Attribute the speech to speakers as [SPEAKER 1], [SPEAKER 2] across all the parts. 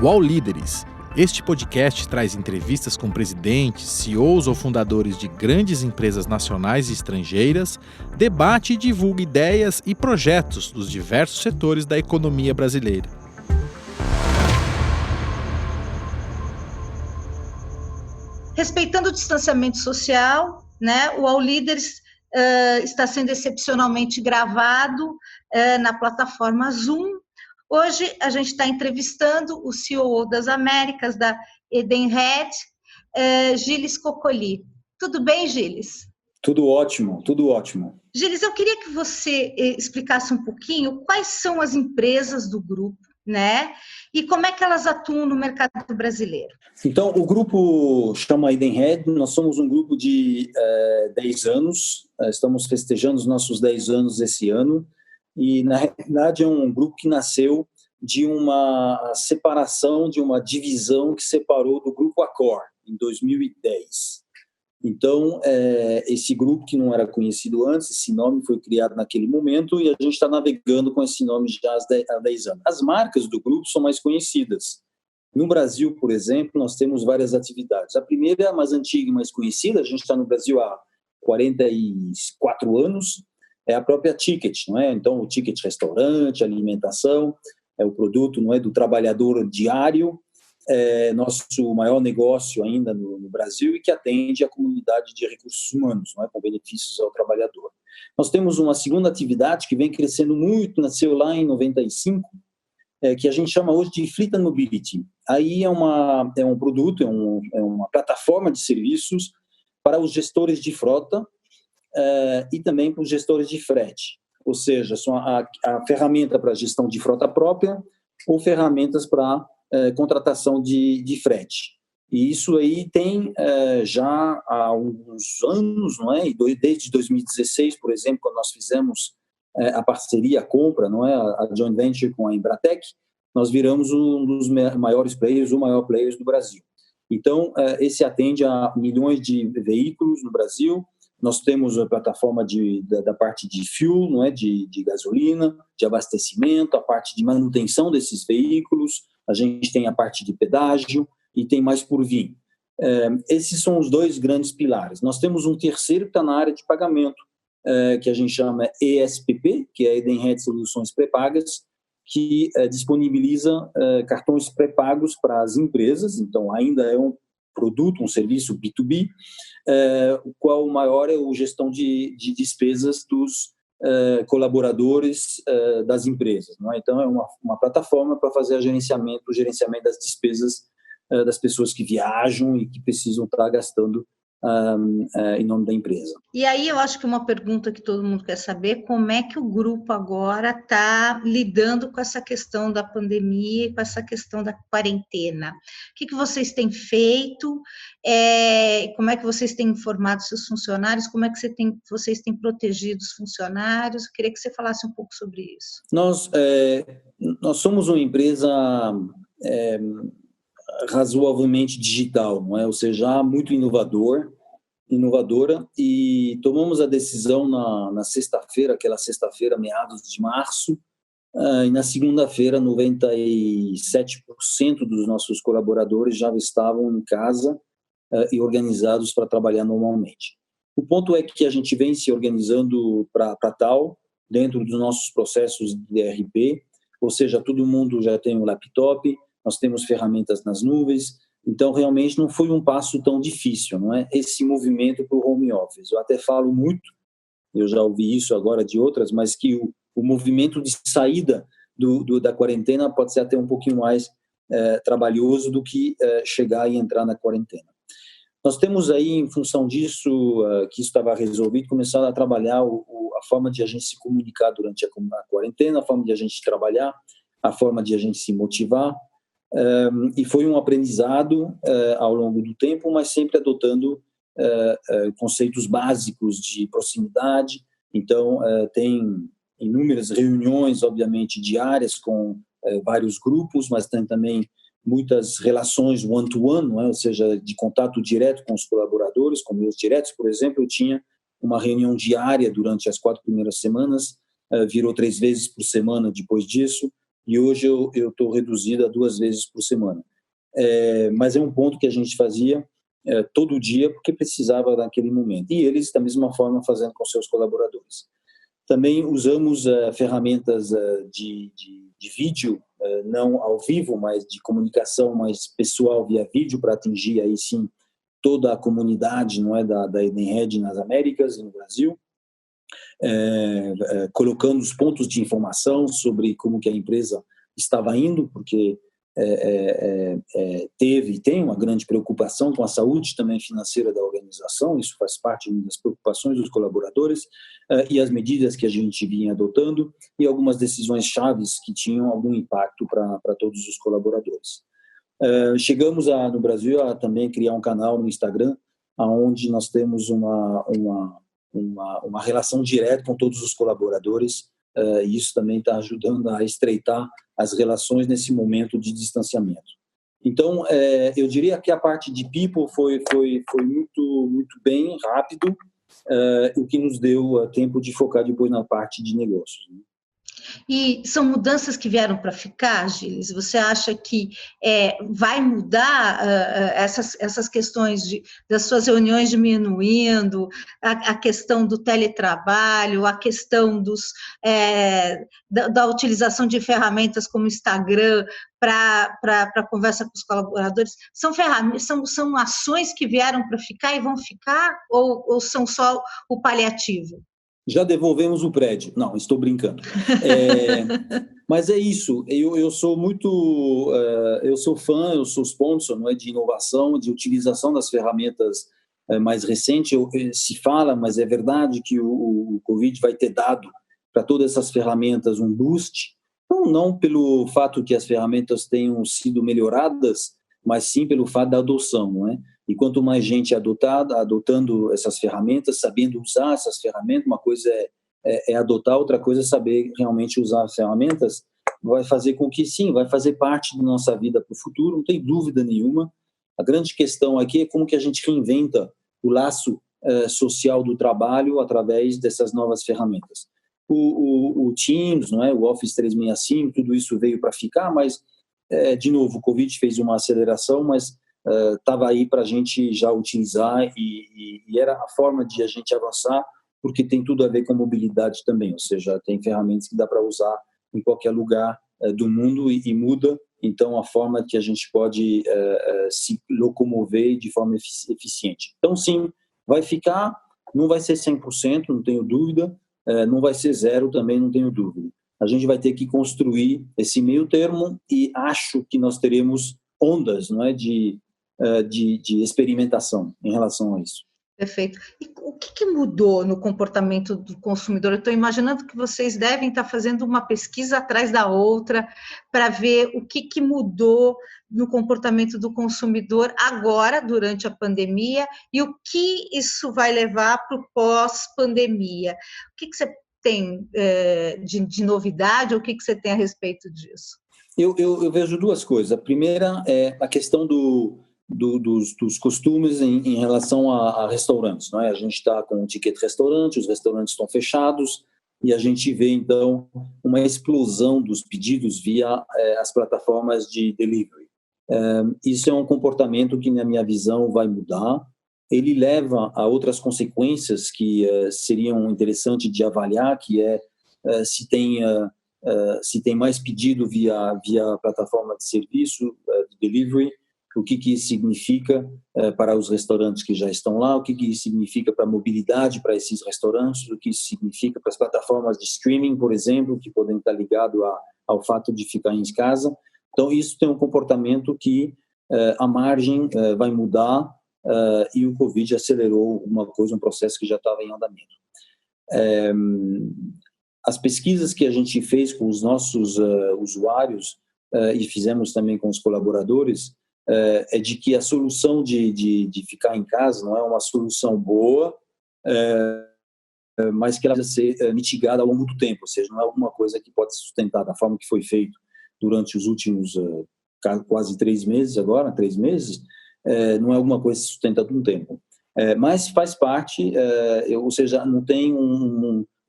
[SPEAKER 1] UOL Líderes. Este podcast traz entrevistas com presidentes, CEOs ou fundadores de grandes empresas nacionais e estrangeiras, debate e divulga ideias e projetos dos diversos setores da economia brasileira.
[SPEAKER 2] Respeitando o distanciamento social, o UOL Líderes está sendo excepcionalmente gravado na plataforma Zoom. Hoje a gente está entrevistando o CEO das Américas, da Edenred, Gilles Coccoli. Tudo bem, Gilles?
[SPEAKER 3] Tudo ótimo, tudo ótimo.
[SPEAKER 2] Gilles, eu queria que você explicasse um pouquinho quais são as empresas do grupo, e como é que elas atuam no mercado brasileiro.
[SPEAKER 3] Então, o grupo chama Edenred, nós somos um grupo de 10 anos, estamos festejando os nossos 10 anos esse ano, e na realidade é um grupo que nasceu de uma separação, de uma divisão que separou do grupo Accor, em 2010. Então, esse grupo que não era conhecido antes, esse nome foi criado naquele momento e a gente está navegando com esse nome já há 10 anos. As marcas do grupo são mais conhecidas. No Brasil, por exemplo, nós temos várias atividades. A primeira, a mais antiga e mais conhecida, a gente está no Brasil há 44 anos, é a própria Ticket, não é? Então, o Ticket restaurante, alimentação, é o produto, não é, do trabalhador diário, nosso maior negócio ainda no Brasil e que atende a comunidade de recursos humanos, não é, com benefícios ao trabalhador. Nós temos uma segunda atividade que vem crescendo muito, nasceu lá em 95, que a gente chama hoje de Fleet and Mobility. Aí é um produto, é uma plataforma de serviços para os gestores de frota e também para os gestores de frete, ou seja, são a ferramenta para gestão de frota própria ou ferramentas para contratação de frete. E isso aí tem já há alguns anos, não é? Desde 2016, por exemplo, quando nós fizemos a parceria, a compra, não é? A joint venture com a Embratec, nós viramos um dos maiores players, o maior player do Brasil. Então, esse atende a milhões de veículos no Brasil. Nós temos a plataforma da parte de fuel, não é? de gasolina, de abastecimento, a parte de manutenção desses veículos, a gente tem a parte de pedágio e tem mais por vir. Esses são os dois grandes pilares. Nós temos um terceiro que está na área de pagamento, que a gente chama ESPP, que é Edenred Soluções Pré-Pagas, que disponibiliza cartões pré-pagos para as empresas, então ainda é um produto, um serviço B2B, o qual o maior é a gestão de despesas dos colaboradores das empresas, não é? Então é uma plataforma para fazer o gerenciamento das despesas das pessoas que viajam e que precisam estar gastando em nome da empresa.
[SPEAKER 2] E aí eu acho que uma pergunta que todo mundo quer saber, como é que o grupo agora está lidando com essa questão da pandemia, com essa questão da quarentena? O que vocês têm feito? Como é que vocês têm informado seus funcionários? Como é que vocês têm protegido os funcionários? Eu queria que você falasse um pouco sobre isso.
[SPEAKER 3] Nós somos uma empresa razoavelmente digital, não é? Ou seja, muito inovadora, e tomamos a decisão na sexta-feira, aquela sexta-feira, meados de março, e na segunda-feira 97% dos nossos colaboradores já estavam em casa e organizados para trabalhar normalmente. O ponto é que a gente vem se organizando para tal, dentro dos nossos processos de ERP, ou seja, todo mundo já tem um laptop, nós temos ferramentas nas nuvens, então realmente não foi um passo tão difícil, não é? Esse movimento para o home office. Eu até falo muito, eu já ouvi isso agora de outras, mas que o movimento de saída da quarentena pode ser até um pouquinho mais trabalhoso do que chegar e entrar na quarentena. Nós temos aí, em função disso, que isso estava resolvido, começado a trabalhar a forma de a gente se comunicar durante a quarentena, a forma de a gente trabalhar, a forma de a gente se motivar, e foi um aprendizado ao longo do tempo, mas sempre adotando conceitos básicos de proximidade. Então, tem inúmeras reuniões, obviamente, diárias com vários grupos, mas tem também muitas relações one-to-one, não é? Ou seja, de contato direto com os colaboradores, com meus diretos, por exemplo, eu tinha uma reunião diária durante as 4 primeiras semanas, virou 3 vezes por semana depois disso, e hoje eu estou reduzido a 2 vezes por semana. Mas é um ponto que a gente fazia todo dia porque precisava naquele momento. E eles, da mesma forma, fazendo com seus colaboradores. Também usamos ferramentas de vídeo, não ao vivo, mas de comunicação mais pessoal via vídeo para atingir aí sim toda a comunidade, não é, da Edenred nas Américas e no Brasil, colocando os pontos de informação sobre como que a empresa estava indo, porque teve e tem uma grande preocupação com a saúde também financeira da organização, isso faz parte das preocupações dos colaboradores, e as medidas que a gente vinha adotando e algumas decisões chaves que tinham algum impacto para todos os colaboradores. Chegamos no Brasil a também criar um canal no Instagram, onde nós temos uma relação direta com todos os colaboradores, e isso também está ajudando a estreitar as relações nesse momento de distanciamento. Então, eu diria que a parte de people foi muito, muito bem, rápido, o que nos deu tempo de focar depois na parte de negócios, né?
[SPEAKER 2] E são mudanças que vieram para ficar, Gilles? Você acha que vai mudar essas questões das suas reuniões diminuindo, a questão do teletrabalho, a questão da utilização de ferramentas como Instagram para conversa com os colaboradores? São ações que vieram para ficar e vão ficar, ou são só o paliativo?
[SPEAKER 3] Já devolvemos o prédio. Não, estou brincando. Mas é isso. Eu sou muito... eu sou fã, eu sou sponsor, não é, de inovação, de utilização das ferramentas mais recentes. Se fala, mas é verdade que o Covid vai ter dado para todas essas ferramentas um boost. Não pelo fato que as ferramentas tenham sido melhoradas, mas sim pelo fato da adoção, não é? E quanto mais gente adotando essas ferramentas, sabendo usar essas ferramentas, uma coisa é adotar, outra coisa é saber realmente usar as ferramentas, vai fazer com que, sim, vai fazer parte da nossa vida para o futuro, não tem dúvida nenhuma. A grande questão aqui é como que a gente reinventa o laço social do trabalho através dessas novas ferramentas. O Teams, não é? O Office 365, tudo isso veio para ficar, mas, de novo, o Covid fez uma aceleração, mas estava aí para a gente já utilizar e era a forma de a gente avançar, porque tem tudo a ver com mobilidade também, ou seja, tem ferramentas que dá para usar em qualquer lugar do mundo e muda, então, a forma que a gente pode se locomover de forma eficiente. Então, sim, vai ficar, não vai ser 100%, não tenho dúvida, não vai ser zero também, não tenho dúvida. A gente vai ter que construir esse meio termo e acho que nós teremos ondas, não é, de experimentação em relação a isso.
[SPEAKER 2] Perfeito. E o que mudou no comportamento do consumidor? Eu estou imaginando que vocês devem estar fazendo uma pesquisa atrás da outra para ver o que mudou no comportamento do consumidor agora, durante a pandemia, e o que isso vai levar para o pós-pandemia. O que você tem de novidade, ou o que você tem a respeito disso?
[SPEAKER 3] Eu vejo duas coisas. A primeira é a questão dos costumes em relação a restaurantes, não é? A gente está com um ticket restaurante, os restaurantes estão fechados e a gente vê, então, uma explosão dos pedidos via as plataformas de delivery. Isso é um comportamento que, na minha visão, vai mudar. Ele leva a outras consequências que seriam interessantes de avaliar, que é se tem mais pedido via plataforma de serviço, de delivery, o que isso significa para os restaurantes que já estão lá, o que isso significa para a mobilidade para esses restaurantes, o que isso significa para as plataformas de streaming, por exemplo, que podem estar ligados ao fato de ficar em casa. Então, isso tem um comportamento que a margem vai mudar e o Covid acelerou um processo que já estava em andamento. As pesquisas que a gente fez com os nossos usuários e fizemos também com os colaboradores é de que a solução de ficar em casa não é uma solução boa, mas que ela deve ser mitigada ao longo do tempo, ou seja, não é alguma coisa que pode ser sustentada da forma que foi feito durante os últimos quase 3 meses agora, 3 meses, não é alguma coisa sustentada no tempo. Mas faz parte, ou seja, não tem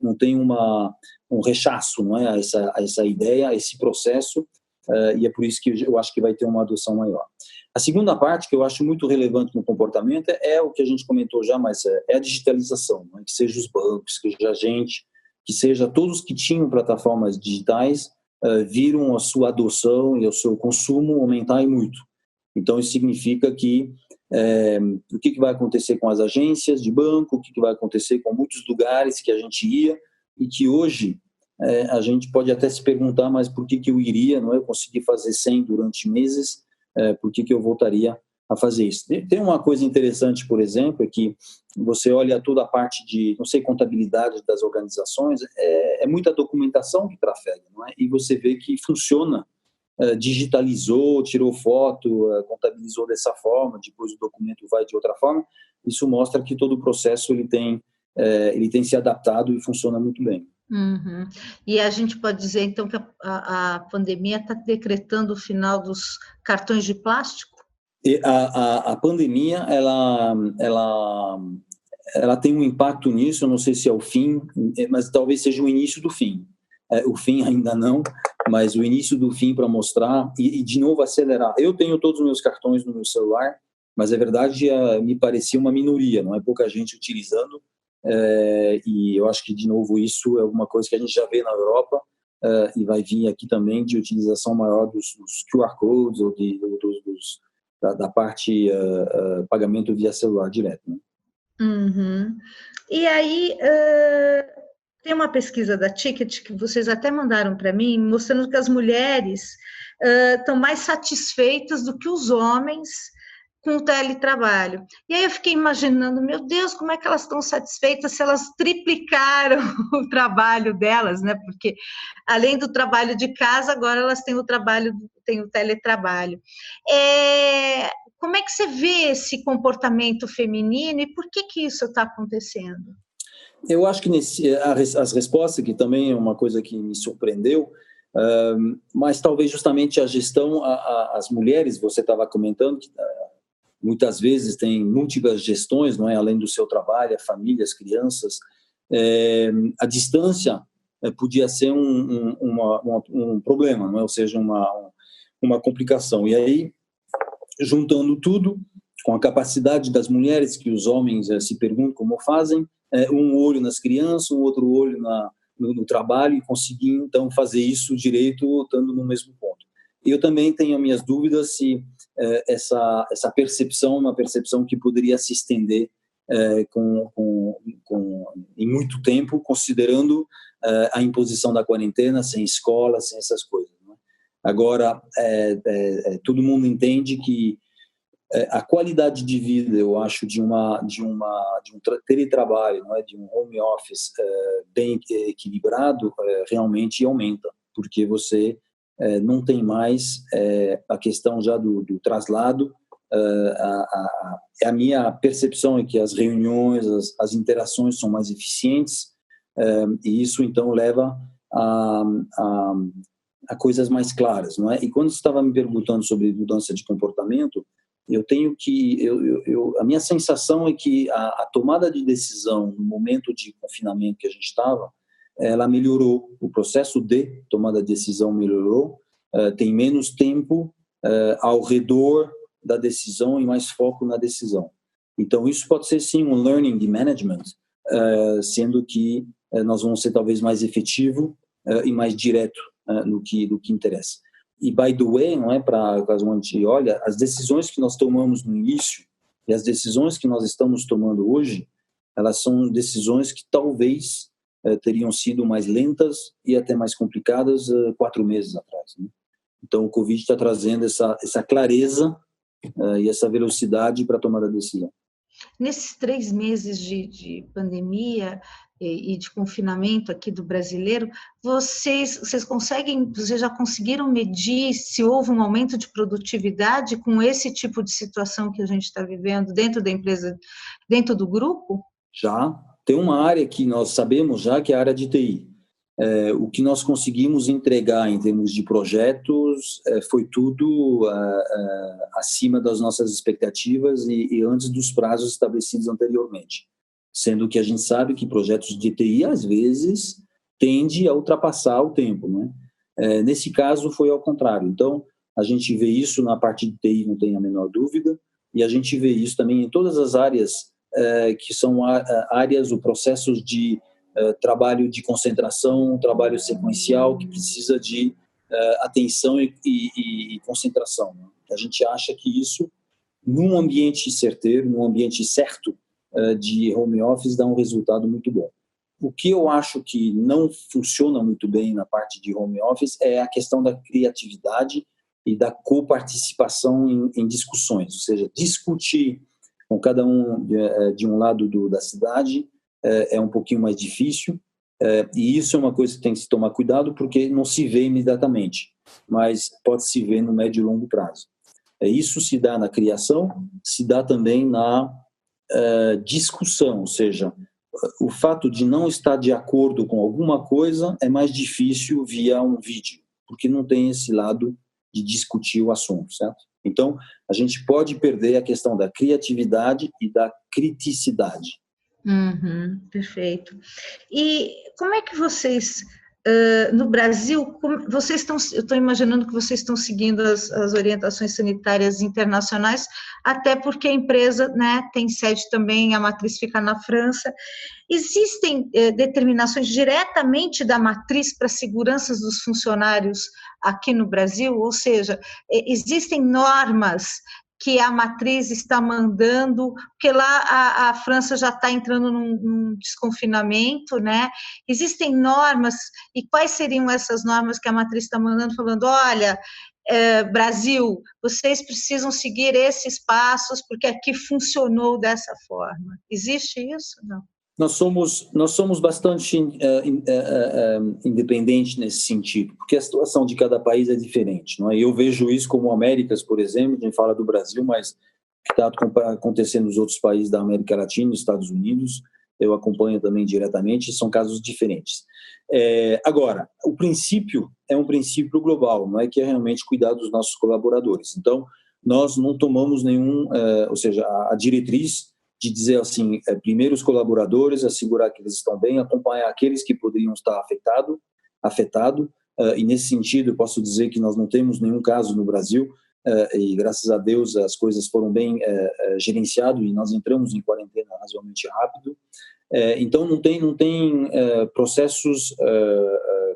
[SPEAKER 3] um rechaço, não é, a essa ideia, a esse processo, e é por isso que eu acho que vai ter uma adoção maior. A segunda parte que eu acho muito relevante no comportamento é o que a gente comentou já, mas é a digitalização, né? Que seja os bancos, que seja a gente, que seja todos que tinham plataformas digitais, viram a sua adoção e o seu consumo aumentar e muito. Então, isso significa que o que vai acontecer com as agências de banco, o que vai acontecer com muitos lugares que a gente ia e que hoje a gente pode até se perguntar, mas por que eu iria, não é? Eu consegui fazer 100 durante meses, por que eu voltaria a fazer isso? Tem uma coisa interessante, por exemplo, é que você olha toda a parte de, não sei, contabilidade das organizações, é muita documentação que trafega, não é? E você vê que funciona, digitalizou, tirou foto, contabilizou dessa forma, depois o documento vai de outra forma. Isso mostra que todo o processo ele tem se adaptado e funciona muito bem.
[SPEAKER 2] Uhum. E a gente pode dizer, então, que a pandemia está decretando o final dos cartões de plástico?
[SPEAKER 3] E a pandemia, ela tem um impacto nisso, eu não sei se é o fim, mas talvez seja o início do fim. O fim ainda não, mas o início do fim para mostrar e de novo acelerar. Eu tenho todos os meus cartões no meu celular, mas a verdade me parecia uma minoria, não é pouca gente utilizando, e eu acho que de novo isso é alguma coisa que a gente já vê na Europa, e vai vir aqui também de utilização maior dos QR codes ou da parte pagamento via celular direto, né?
[SPEAKER 2] Uhum. E aí, tem uma pesquisa da Ticket que vocês até mandaram para mim, mostrando que as mulheres estão mais satisfeitas do que os homens com o teletrabalho. E aí eu fiquei imaginando, meu Deus, como é que elas estão satisfeitas se elas triplicaram o trabalho delas, né? Porque além do trabalho de casa, agora elas têm o teletrabalho. Como é que você vê esse comportamento feminino e por que isso está acontecendo?
[SPEAKER 3] Eu acho que as respostas, que também é uma coisa que me surpreendeu, mas talvez justamente a gestão, as mulheres, você estava comentando, que muitas vezes tem múltiplas gestões, não é? Além do seu trabalho, a família, as crianças, a distância podia ser um problema, não é? Ou seja, uma complicação. E aí, juntando tudo, com a capacidade das mulheres, que os homens se perguntam como fazem, um olho nas crianças, um outro olho no trabalho, e conseguir, então, fazer isso direito, estando no mesmo ponto. Eu também tenho minhas dúvidas se essa percepção, uma percepção que poderia se estender em muito tempo, considerando a imposição da quarentena, sem escola, sem essas coisas, né? Agora, todo mundo entende que a qualidade de vida, eu acho, de um teletrabalho, não é, de um home office bem equilibrado, realmente aumenta, porque você não tem mais a questão já do traslado. A minha percepção é que as reuniões, as interações são mais eficientes, e isso então leva a coisas mais claras, não é? E quando você estava me perguntando sobre mudança de comportamento, eu tenho que a minha sensação é que a tomada de decisão no momento de confinamento que a gente estava, ela melhorou, o processo de tomada de decisão melhorou, tem menos tempo ao redor da decisão e mais foco na decisão. Então isso pode ser sim um learning de management, sendo que nós vamos ser talvez mais efetivo e mais direto no que interessa. E, by the way, não é, para caso a gente olha, as decisões que nós tomamos no início e as decisões que nós estamos tomando hoje, elas são decisões que talvez teriam sido mais lentas e até mais complicadas 4 meses atrás, né? Então, o Covid está trazendo essa clareza e essa velocidade para tomar a decisão.
[SPEAKER 2] Nesses 3 meses de pandemia e de confinamento aqui do brasileiro, vocês já conseguiram medir se houve um aumento de produtividade com esse tipo de situação que a gente está vivendo dentro da empresa, dentro do grupo?
[SPEAKER 3] Já tem uma área que nós sabemos já, que é a área de TI. O que nós conseguimos entregar em termos de projetos foi tudo acima das nossas expectativas e antes dos prazos estabelecidos anteriormente. sendo que a gente sabe que projetos de TI, às vezes, tende a ultrapassar o tempo, né? Nesse caso, foi ao contrário. Então, a gente vê isso na parte de TI, não tem a menor dúvida, e a gente vê isso também em todas as áreas que são áreas ou processos de trabalho de concentração, trabalho sequencial, que precisa de atenção e concentração, né? A gente acha que isso, num ambiente certeiro, num ambiente certo de home office, dá um resultado muito bom. O que eu acho que não funciona muito bem na parte de home office é a questão da criatividade e da coparticipação em discussões, ou seja, discutir com cada um de um lado da cidade é um pouquinho mais difícil, e isso é uma coisa que tem que se tomar cuidado, porque não se vê imediatamente, mas pode se ver no médio e longo prazo. Isso se dá na criação, se dá também na discussão, ou seja, o fato de não estar de acordo com alguma coisa é mais difícil via um vídeo, porque não tem esse lado de discutir o assunto, certo? Então, a gente pode perder a questão da criatividade e da criticidade.
[SPEAKER 2] Uhum, perfeito. E como é que vocês, no Brasil, vocês estão, eu estou imaginando que vocês estão seguindo as orientações sanitárias internacionais, até porque a empresa, né, tem sede também, a matriz fica na França. Existem determinações diretamente da matriz para a segurança dos funcionários aqui no Brasil? Ou seja, existem normas que a matriz está mandando, porque lá a França já está entrando num desconfinamento, né? Existem normas, e quais seriam essas normas que a matriz está mandando, falando, olha, Brasil, vocês precisam seguir esses passos, porque aqui funcionou dessa forma. Existe isso? Não.
[SPEAKER 3] Nós somos bastante independentes nesse sentido, porque a situação de cada país é diferente, não é? Eu vejo isso como Américas, por exemplo, a gente fala do Brasil, mas o que está acontecendo nos outros países da América Latina, nos Estados Unidos, eu acompanho também diretamente, são casos diferentes. Agora, o princípio é um princípio global, não é, que é realmente cuidar dos nossos colaboradores. Então, nós não tomamos nenhum, ou seja, a diretriz de dizer assim, primeiro os colaboradores, assegurar que eles estão bem, acompanhar aqueles que poderiam estar afetado, e nesse sentido eu posso dizer que nós não temos nenhum caso no Brasil, e graças a Deus as coisas foram bem gerenciadas e nós entramos em quarentena razoavelmente rápido. Então não tem processos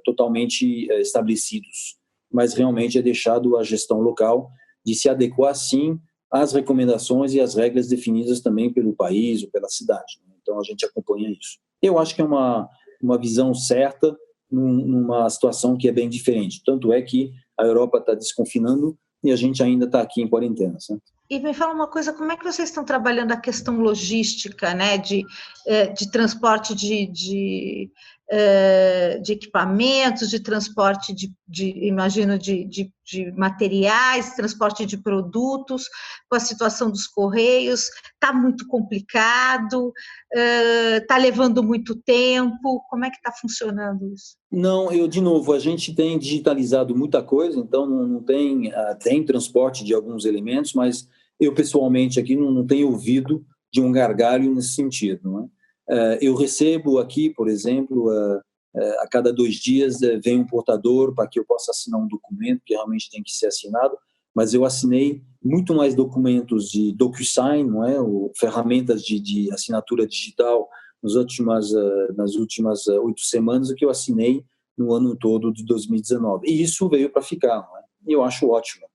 [SPEAKER 3] totalmente estabelecidos, mas realmente é deixado à gestão local de se adequar sim às recomendações e às regras definidas também pelo país ou pela cidade. Então, a gente acompanha isso. Eu acho que é uma visão certa numa situação que é bem diferente. Tanto é que a Europa está desconfinando e a gente ainda está aqui em quarentena, certo?
[SPEAKER 2] E me fala uma coisa, como é que vocês estão trabalhando a questão logística, né, de transporte de equipamentos, de transporte imagino, de materiais, transporte de produtos, com a situação dos correios? Está muito complicado? Está levando muito tempo? Como é que está funcionando isso?
[SPEAKER 3] Não, de novo, a gente tem digitalizado muita coisa, então não tem transporte de alguns elementos, mas eu pessoalmente aqui não tenho ouvido de um gargalho nesse sentido, não é? Eu recebo aqui, por exemplo, a cada 2 dias vem um portador para que eu possa assinar um documento que realmente tem que ser assinado, mas eu assinei muito mais documentos de DocuSign, não é? Ferramentas de assinatura digital nas últimas 8 semanas do que eu assinei no ano todo de 2019. E isso veio para ficar, não é? E eu acho ótimo.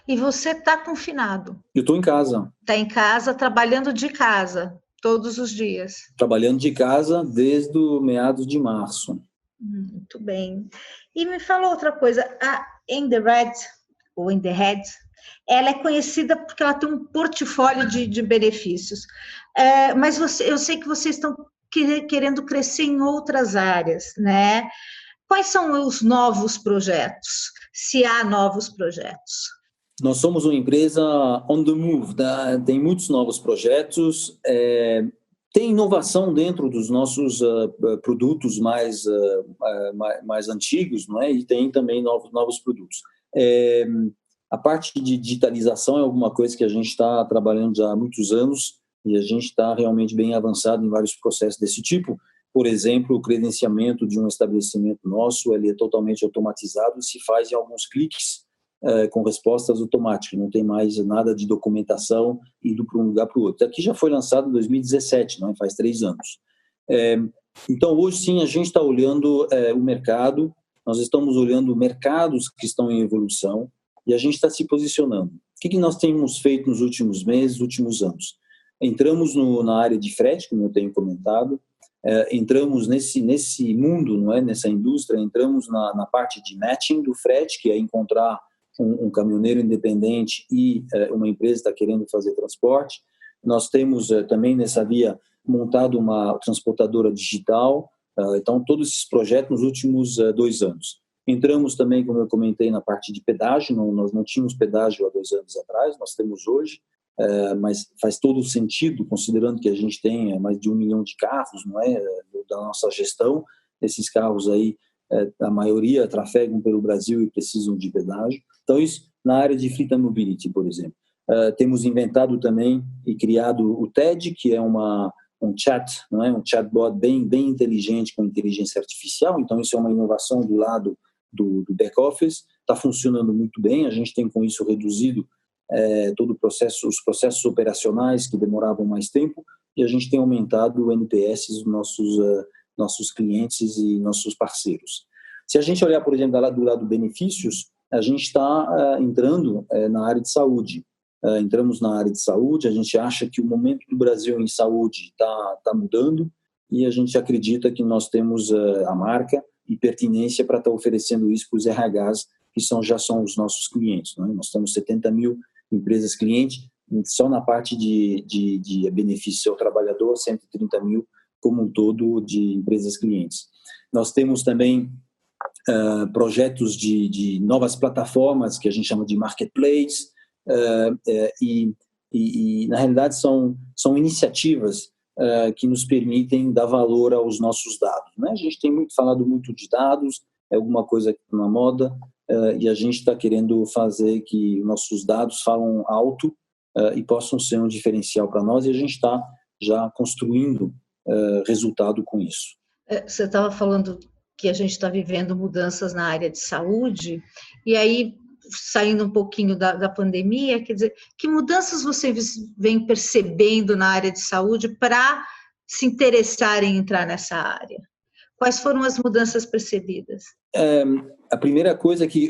[SPEAKER 2] E você está confinado?
[SPEAKER 3] Eu estou em casa.
[SPEAKER 2] Está em casa, trabalhando de casa, todos os dias?
[SPEAKER 3] Trabalhando de casa desde o meados de março.
[SPEAKER 2] Muito bem. E me fala outra coisa, a In The Red, ou In The Red, ela é conhecida porque ela tem um portfólio de benefícios, mas eu sei que vocês estão querendo crescer em outras áreas, né? Quais são os novos projetos, se há novos projetos?
[SPEAKER 3] Nós somos uma empresa on the move, tem muitos novos projetos, tem inovação dentro dos nossos produtos mais antigos, não é? E tem também novos produtos. A parte de digitalização é alguma coisa que a gente está trabalhando já há muitos anos. e a gente está realmente bem avançado em vários processos desse tipo. Por exemplo, o credenciamento de um estabelecimento nosso, ele é totalmente automatizado, se faz em alguns cliques com respostas automáticas, não tem mais nada de documentação indo para um lugar para o outro. Aqui já foi lançado em 2017, não é? Faz 3 anos. Então, hoje sim, a gente está olhando o mercado, nós estamos olhando mercados que estão em evolução e a gente está se posicionando. O que nós temos feito nos últimos meses, últimos anos? Entramos na área de frete, como eu tenho comentado, entramos nesse mundo, não é? Nessa indústria, entramos na parte de matching do frete, que é encontrar um caminhoneiro independente e uma empresa que está querendo fazer transporte. Nós temos também nessa via montado uma transportadora digital, então todos esses projetos nos últimos 2 anos. Entramos também, como eu comentei, na parte de pedágio, nós não tínhamos pedágio há 2 anos atrás, nós temos hoje, mas faz todo sentido, considerando que a gente tem mais de 1 milhão de carros, não é, da nossa gestão. Esses carros aí, a maioria trafegam pelo Brasil e precisam de pedágio. Então, isso na área de Fleet and Mobility, por exemplo. Temos inventado também e criado o TED, que é um chat, não é, um chatbot bem inteligente com inteligência artificial. Então, isso é uma inovação do lado do back-office, está funcionando muito bem. A gente tem com isso reduzido todo o processo, os processos operacionais que demoravam mais tempo, e a gente tem aumentado o NPS dos nossos clientes e nossos parceiros. Se a gente olhar, por exemplo, do lado benefícios, a gente está entrando na área de saúde. Entramos na área de saúde, a gente acha que o momento do Brasil em saúde está mudando, e a gente acredita que nós temos a marca e pertinência para estar oferecendo isso para os RHs, que já são os nossos clientes, não é? Nós temos 70 mil empresas clientes, só na parte de benefício ao trabalhador, 130 mil como um todo de empresas clientes. Nós temos também projetos de novas plataformas, que a gente chama de marketplace, e na realidade são iniciativas que nos permitem dar valor aos nossos dados, né? A gente tem falado muito de dados, é alguma coisa que está na moda, e a gente está querendo fazer que nossos dados falam alto e possam ser um diferencial para nós, e a gente está já construindo resultado com isso.
[SPEAKER 2] Você estava falando que a gente está vivendo mudanças na área de saúde, e aí, saindo um pouquinho da pandemia, quer dizer, que mudanças vocês vêm percebendo na área de saúde para se interessar em entrar nessa área? Quais foram as mudanças percebidas?
[SPEAKER 3] A primeira coisa é que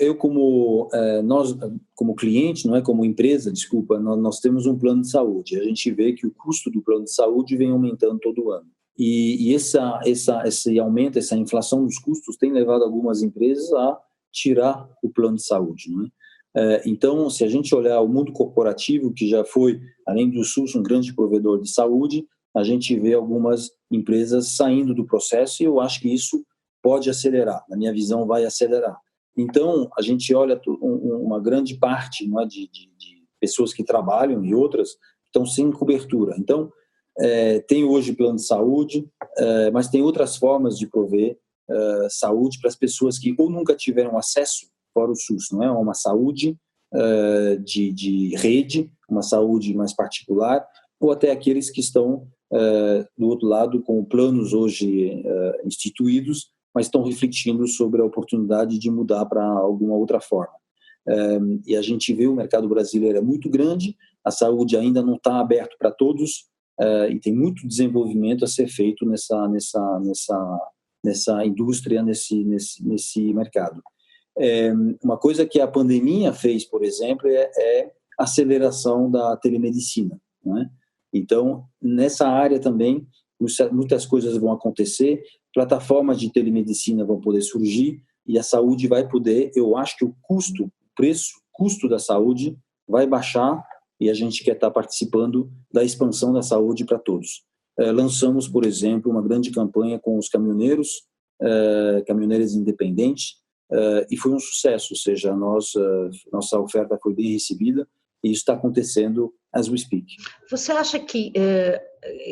[SPEAKER 3] nós como cliente, não é, como empresa, desculpa, nós temos um plano de saúde. A gente vê que o custo do plano de saúde vem aumentando todo ano. E esse aumento, essa inflação dos custos tem levado algumas empresas a tirar o plano de saúde, não é? Então, se a gente olhar o mundo corporativo, que já foi, além do SUS, um grande provedor de saúde, a gente vê algumas empresas saindo do processo, e eu acho que isso pode acelerar, na minha visão vai acelerar. Então, a gente olha uma grande parte, não é, de pessoas que trabalham e outras estão sem cobertura. Então, tem hoje plano de saúde, mas tem outras formas de prover saúde para as pessoas que ou nunca tiveram acesso fora o SUS, não é? Uma saúde de rede, uma saúde mais particular, ou até aqueles que estão do outro lado com planos hoje instituídos, mas estão refletindo sobre a oportunidade de mudar para alguma outra forma. E a gente vê o mercado brasileiro é muito grande, a saúde ainda não está aberto para todos, e tem muito desenvolvimento a ser feito nessa indústria, nesse mercado. Uma coisa que a pandemia fez, por exemplo, é a aceleração da telemedicina, não é? Então, nessa área também, muitas coisas vão acontecer, plataformas de telemedicina vão poder surgir, e a saúde vai poder, eu acho que o custo da saúde vai baixar, e a gente quer estar participando da expansão da saúde para todos. Lançamos, por exemplo, uma grande campanha com os caminhoneiros independentes, e foi um sucesso, ou seja, nossa oferta foi bem recebida, e isso está acontecendo as we speak.
[SPEAKER 2] Você acha que,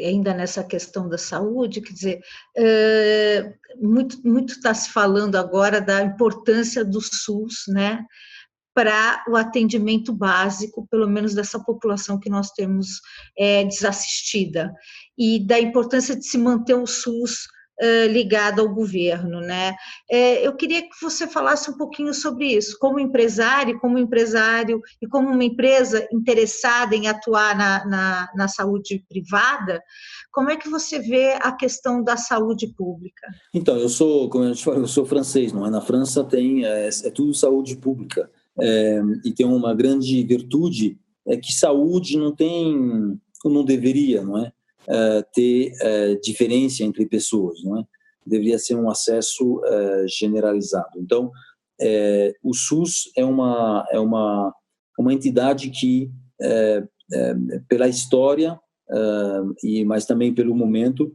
[SPEAKER 2] ainda nessa questão da saúde, quer dizer, muito está se falando agora da importância do SUS, né, para o atendimento básico, pelo menos dessa população que nós temos desassistida, e da importância de se manter o SUS ligado ao governo, né? Eu queria que você falasse um pouquinho sobre isso, como empresário e como uma empresa interessada em atuar na saúde privada, como é que você vê a questão da saúde pública?
[SPEAKER 3] Então, como a gente fala, eu sou francês, não é? Na França é tudo saúde pública, e tem uma grande virtude, é que saúde não deveria, não é? Ter diferença entre pessoas, não é? Deveria ser um acesso generalizado. Então, o SUS é uma entidade que, pela história, mas também pelo momento,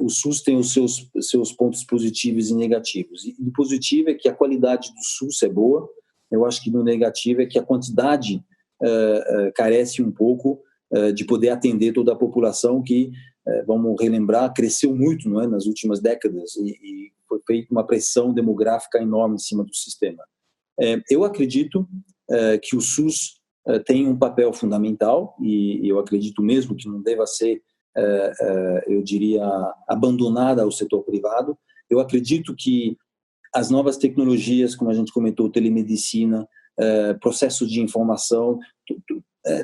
[SPEAKER 3] o SUS tem os seus pontos positivos e negativos. E o positivo é que a qualidade do SUS é boa. Eu acho que no negativo é que a quantidade carece um pouco de poder atender toda a população que, vamos relembrar, cresceu muito, não é, nas últimas décadas, e foi feita uma pressão demográfica enorme em cima do sistema. Eu acredito que o SUS tem um papel fundamental, e eu acredito mesmo que não deva ser, eu diria, abandonada ao setor privado. Eu acredito que as novas tecnologias, como a gente comentou, telemedicina, processos de informação,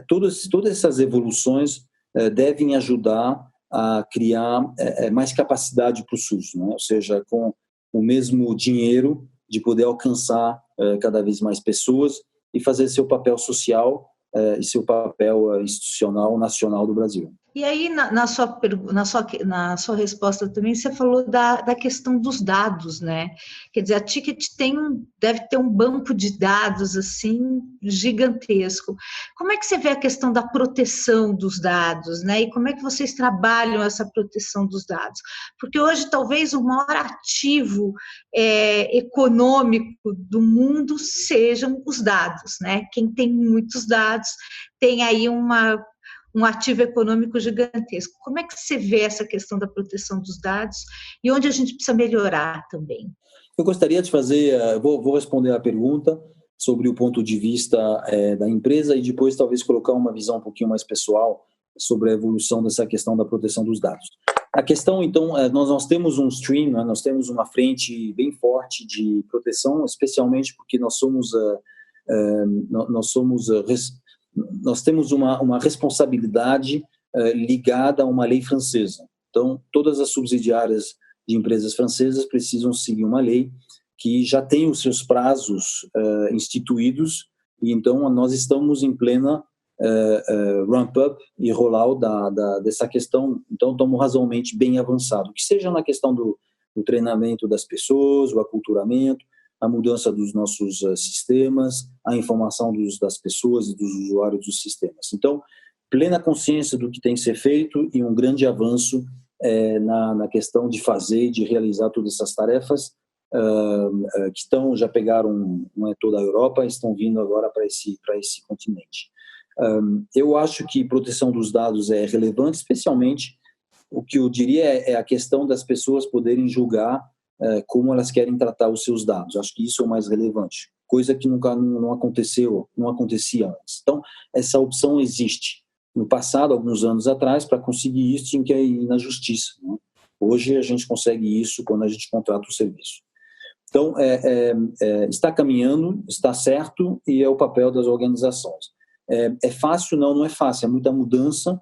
[SPEAKER 3] todas essas evoluções devem ajudar a criar mais capacidade para o SUS, não é? Ou seja, com o mesmo dinheiro, de poder alcançar cada vez mais pessoas e fazer seu papel social e seu papel institucional nacional do Brasil.
[SPEAKER 2] E aí, na sua resposta também, você falou da questão dos dados, né? Quer dizer, a Ticket deve ter um banco de dados, assim, gigantesco. Como é que você vê a questão da proteção dos dados, né? E como é que vocês trabalham essa proteção dos dados? Porque hoje, talvez, o maior ativo econômico do mundo sejam os dados, né? Quem tem muitos dados tem aí um ativo econômico gigantesco. Como é que você vê essa questão da proteção dos dados e onde a gente precisa melhorar também?
[SPEAKER 3] Eu gostaria de vou responder a pergunta sobre o ponto de vista da empresa e depois talvez colocar uma visão um pouquinho mais pessoal sobre a evolução dessa questão da proteção dos dados. A questão, então, nós temos um stream, né? Nós temos uma frente bem forte de proteção, especialmente porque nós temos uma responsabilidade ligada a uma lei francesa. Então, todas as subsidiárias de empresas francesas precisam seguir uma lei que já tem os seus prazos instituídos, e então nós estamos em plena ramp-up e rollout dessa questão. Então, estamos razoavelmente bem avançados, que seja na questão do treinamento das pessoas, o aculturamento, a mudança dos nossos sistemas, a informação das pessoas e dos usuários dos sistemas. Então, plena consciência do que tem que ser feito e um grande avanço na questão de fazer e de realizar todas essas tarefas que já pegaram toda a Europa e estão vindo agora para esse continente. Eu acho que proteção dos dados é relevante, especialmente o que eu diria é a questão das pessoas poderem julgar como elas querem tratar os seus dados. Acho que isso é o mais relevante, coisa que nunca não acontecia antes. Então, essa opção existe. No passado, alguns anos atrás, para conseguir isso, tinha que ir na justiça, né? Hoje, a gente consegue isso quando a gente contrata o serviço. Então, está caminhando, está certo, e é o papel das organizações. É fácil? Não é fácil, é muita mudança,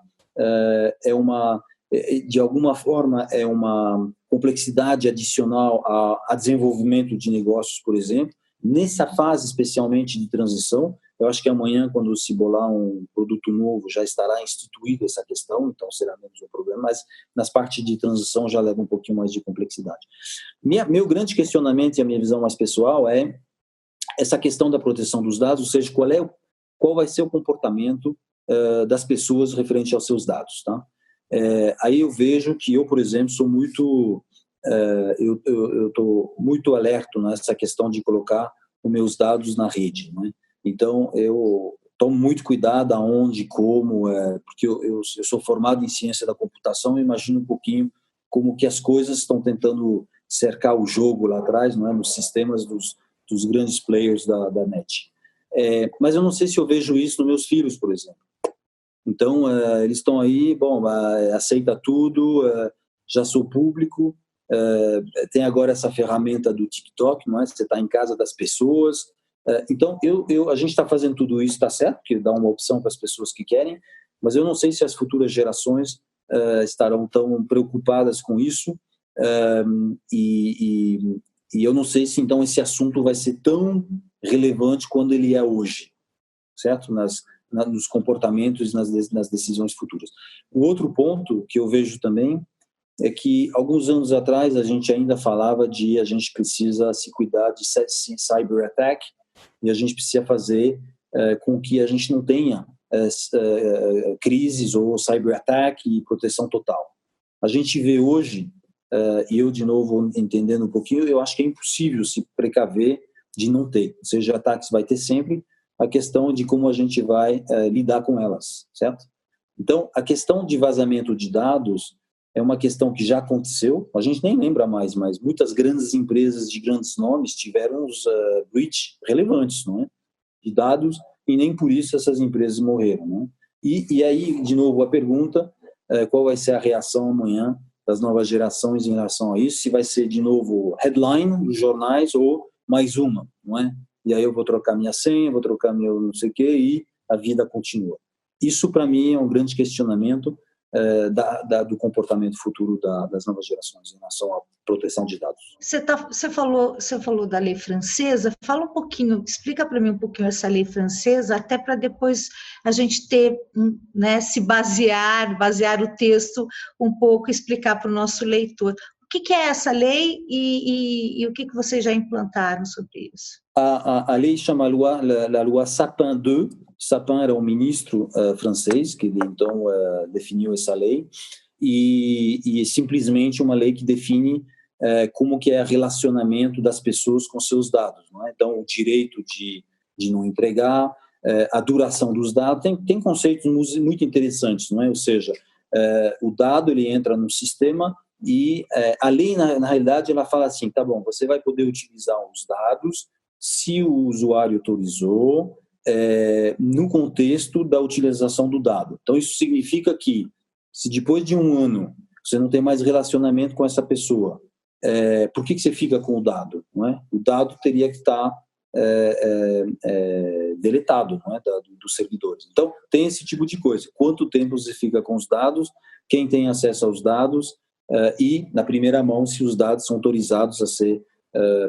[SPEAKER 3] de alguma forma, é uma complexidade adicional a desenvolvimento de negócios, por exemplo. Nessa fase, especialmente de transição, eu acho que amanhã, quando se bolar um produto novo, já estará instituída essa questão, então será menos um problema, mas nas partes de transição já leva um pouquinho mais de complexidade. Meu grande questionamento e a minha visão mais pessoal é essa questão da proteção dos dados, ou seja, qual vai ser o comportamento das pessoas referente aos seus dados, tá? Aí eu vejo que eu, por exemplo, sou muito eu estou muito alerta nessa questão de colocar os meus dados na rede, né? Então eu tomo muito cuidado aonde, como, porque eu sou formado em ciência da computação e imagino um pouquinho como que as coisas estão tentando cercar o jogo lá atrás, não é? Nos sistemas dos grandes players da net. Mas eu não sei se eu vejo isso nos meus filhos, por exemplo. Então, eles estão aí, bom, aceita tudo, já sou público, tem agora essa ferramenta do TikTok, não é? Você está em casa das pessoas. Então, a gente está fazendo tudo isso, está certo, porque dá uma opção para as pessoas que querem, mas eu não sei se as futuras gerações estarão tão preocupadas com isso, e eu não sei se, então, esse assunto vai ser tão relevante quando ele é hoje, certo? Nos comportamentos e nas decisões futuras. O outro ponto que eu vejo também é que, alguns anos atrás, a gente ainda falava a gente precisa se cuidar de cyber attack, e a gente precisa fazer com que a gente não tenha crises ou cyber attack e proteção total. A gente vê hoje, e eu de novo entendendo um pouquinho, eu acho que é impossível se precaver de não ter, ou seja, ataques vai ter sempre, a questão de como a gente vai lidar com elas, certo? Então, a questão de vazamento de dados é uma questão que já aconteceu, a gente nem lembra mais, mas muitas grandes empresas de grandes nomes tiveram os breach relevantes, não é? De dados, e nem por isso essas empresas morreram, não é? E aí, de novo, a pergunta, qual vai ser a reação amanhã das novas gerações em relação a isso, se vai ser, de novo, headline nos jornais ou mais uma, não é? E aí eu vou trocar minha senha, vou trocar meu não sei o quê, e a vida continua. Isso, para mim, é um grande questionamento do comportamento futuro das novas gerações em relação à proteção de dados.
[SPEAKER 2] Você falou da lei francesa, fala um pouquinho, explica para mim um pouquinho essa lei francesa, até para depois a gente ter, né, se basear o texto um pouco, explicar para o nosso leitor. O que é essa lei e o que vocês já implantaram sobre isso?
[SPEAKER 3] A lei chama la loi Sapin II. Sapin era um ministro francês que então definiu essa lei, e simplesmente uma lei que define como que é o relacionamento das pessoas com seus dados, não é? Então, o direito de não entregar, a duração dos dados, tem conceitos muito interessantes, não é? Ou seja, o dado ele entra no sistema e a lei, na realidade, ela fala assim, tá bom, você vai poder utilizar os dados se o usuário autorizou, no contexto da utilização do dado. Então, isso significa que, se depois de um ano você não tem mais relacionamento com essa pessoa, por que você fica com o dado? Não é? O dado teria que estar deletado, não é? Dos servidores. Então, tem esse tipo de coisa. Quanto tempo você fica com os dados, quem tem acesso aos dados, e, na primeira mão, se os dados são autorizados a ser,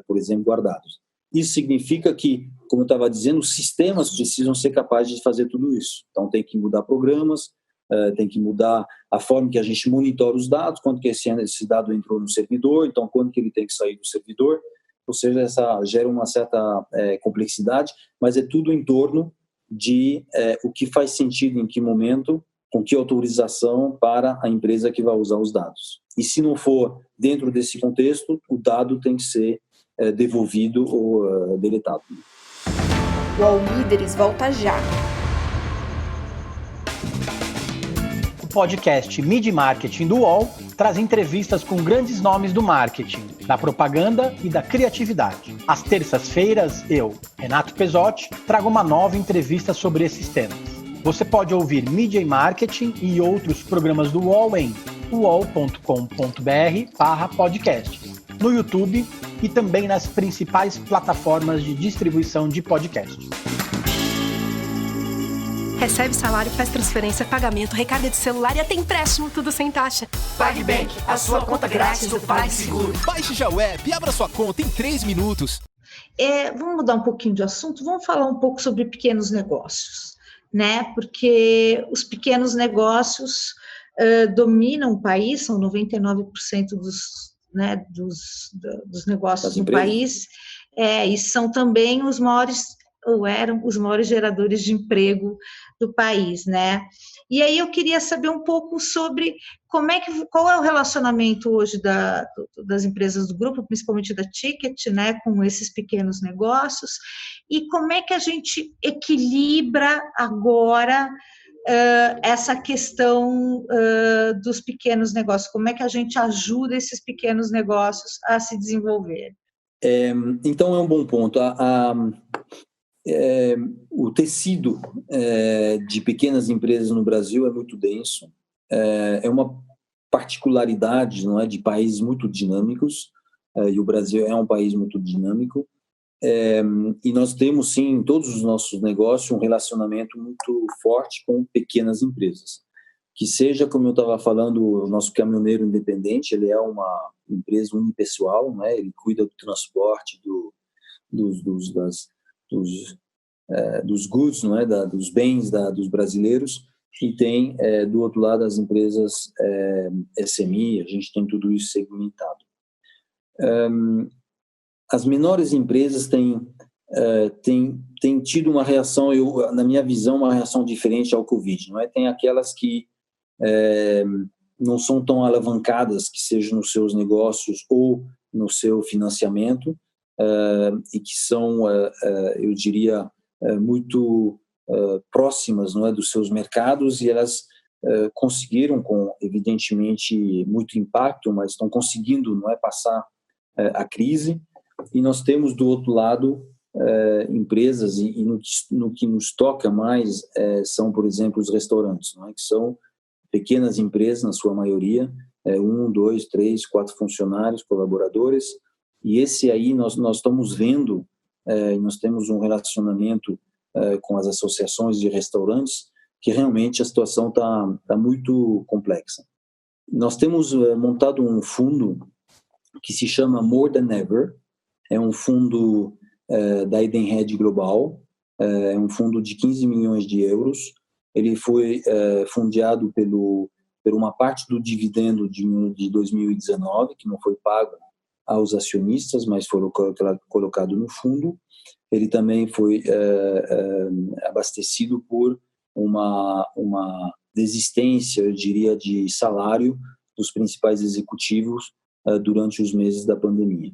[SPEAKER 3] por exemplo, guardados. Isso significa que, como eu estava dizendo, os sistemas precisam ser capazes de fazer tudo isso. Então, tem que mudar programas, tem que mudar a forma que a gente monitora os dados, quando que esse dado entrou no servidor, então quando que ele tem que sair do servidor. Ou seja, gera uma certa complexidade, mas é tudo em torno de o que faz sentido em que momento, com que autorização para a empresa que vai usar os dados. E se não for dentro desse contexto, o dado tem que ser devolvido ou deletado.
[SPEAKER 4] O UOL Líderes volta já.
[SPEAKER 5] O podcast Mid Marketing do UOL traz entrevistas com grandes nomes do marketing, da propaganda e da criatividade. Às terças-feiras, eu, Renato Pesotti, trago uma nova entrevista sobre esses temas. Você pode ouvir Mídia e Marketing e outros programas do UOL em uol.com.br/podcast, no YouTube e também nas principais plataformas de distribuição de podcasts.
[SPEAKER 4] Recebe salário, faz transferência, pagamento, recarga de celular e até empréstimo, tudo sem taxa. PagBank, a sua conta grátis do PagSeguro.
[SPEAKER 6] Baixe já o app e abra sua conta em 3 minutos.
[SPEAKER 2] Vamos mudar um pouquinho de assunto, vamos falar um pouco sobre pequenos negócios, né? Porque os pequenos negócios dominam o país, são 99% dos negócios no país, e são também os maiores, ou eram os maiores geradores de emprego do país, né? E aí eu queria saber um pouco sobre qual é o relacionamento hoje das empresas do grupo, principalmente da Ticket, né, com esses pequenos negócios, e como é que a gente equilibra agora essa questão dos pequenos negócios, como é que a gente ajuda esses pequenos negócios a se desenvolver?
[SPEAKER 3] Então, é um bom ponto. o tecido de pequenas empresas no Brasil é muito denso. É uma particularidade, não é, de países muito dinâmicos, e o Brasil é um país muito dinâmico. E nós temos, sim, em todos os nossos negócios, um relacionamento muito forte com pequenas empresas. Que seja, como eu estava falando, o nosso caminhoneiro independente, ele é uma empresa unipessoal, né? Ele cuida do transporte dos goods, não é? Dos bens dos brasileiros, e tem, do outro lado, as empresas SMI, a gente tem tudo isso segmentado. As menores empresas têm tido uma reação, na minha visão, uma reação diferente ao Covid, não é? Tem aquelas que não são tão alavancadas, que seja nos seus negócios ou no seu financiamento, e que são, eu diria, muito próximas, não é, dos seus mercados, e elas conseguiram, com evidentemente muito impacto, mas estão conseguindo, não é, passar a crise. E nós temos do outro lado empresas, e no que nos toca mais são, por exemplo, os restaurantes, não é, que são pequenas empresas, na sua maioria, 1, 2, 3, 4 funcionários, colaboradores, e esse aí nós estamos vendo, nós temos um relacionamento com as associações de restaurantes, que realmente a situação está muito complexa. Nós temos montado um fundo que se chama More Than Ever, é um fundo da Edenred Global, é um fundo de 15 milhões de euros. Ele foi fundeado por uma parte do dividendo de 2019, que não foi pago aos acionistas, mas foi colocado no fundo. Ele também foi abastecido por uma desistência, eu diria, de salário dos principais executivos durante os meses da pandemia.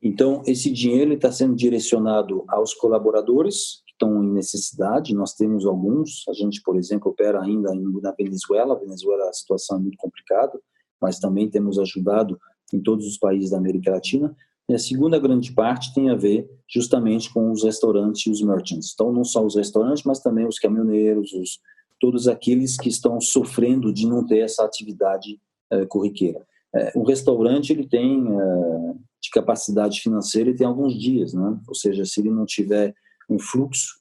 [SPEAKER 3] Então, esse dinheiro está sendo direcionado aos colaboradores que estão em necessidade. Nós temos alguns, a gente, por exemplo, opera ainda na Venezuela. A Venezuela, a situação é muito complicada, mas também temos ajudado em todos os países da América Latina. E a segunda grande parte tem a ver justamente com os restaurantes e os merchants. Então, não só os restaurantes, mas também os caminhoneiros, todos aqueles que estão sofrendo de não ter essa atividade corriqueira. O restaurante, ele tem de capacidade financeira, ele tem alguns dias, né? Ou seja, se ele não tiver um fluxo,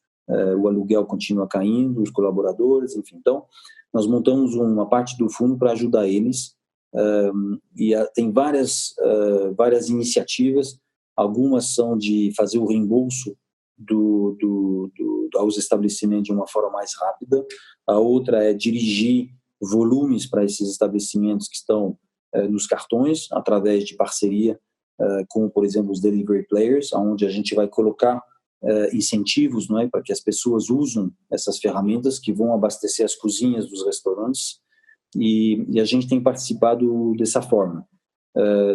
[SPEAKER 3] o aluguel continua caindo, os colaboradores, enfim. Então, nós montamos uma parte do fundo para ajudar eles, e tem várias iniciativas. Algumas são de fazer o reembolso aos estabelecimentos de uma forma mais rápida, a outra é dirigir volumes para esses estabelecimentos que estão nos cartões, através de parceria com, por exemplo, os delivery players, onde a gente vai colocar incentivos, não é, para que as pessoas usem essas ferramentas que vão abastecer as cozinhas dos restaurantes, e a gente tem participado dessa forma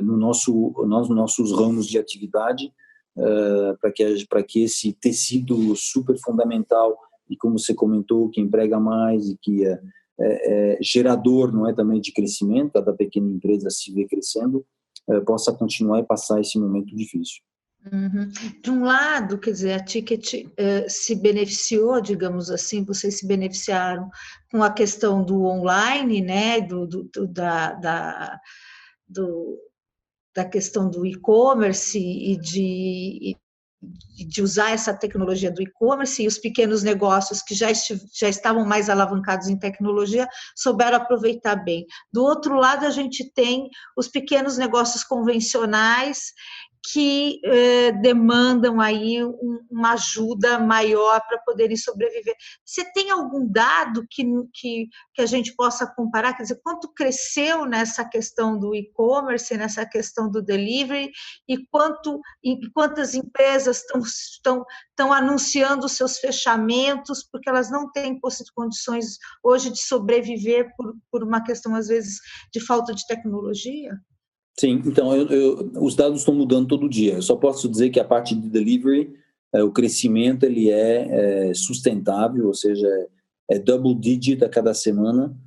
[SPEAKER 3] nos nossos ramos de atividade, para que esse tecido super fundamental, e como você comentou, que emprega mais e que é gerador, não é, também de crescimento, da pequena empresa se ver crescendo, possa continuar e passar esse momento difícil.
[SPEAKER 2] Uhum. De um lado, quer dizer, a Ticket se beneficiou, digamos assim, vocês se beneficiaram com a questão do online, né, da questão do e-commerce e de usar essa tecnologia do e-commerce, e os pequenos negócios que já estavam mais alavancados em tecnologia souberam aproveitar bem. Do outro lado, a gente tem os pequenos negócios convencionais que demandam aí uma ajuda maior para poderem sobreviver. Você tem algum dado que a gente possa comparar? Quer dizer, quanto cresceu nessa questão do e-commerce, nessa questão do delivery, e quantas empresas estão anunciando seus fechamentos, porque elas não têm condições hoje de sobreviver por uma questão, às vezes, de falta de tecnologia?
[SPEAKER 3] Sim, então, os dados estão mudando todo dia. Eu só posso dizer que a parte de delivery, o crescimento ele é sustentável, ou seja, é double digit a cada semana,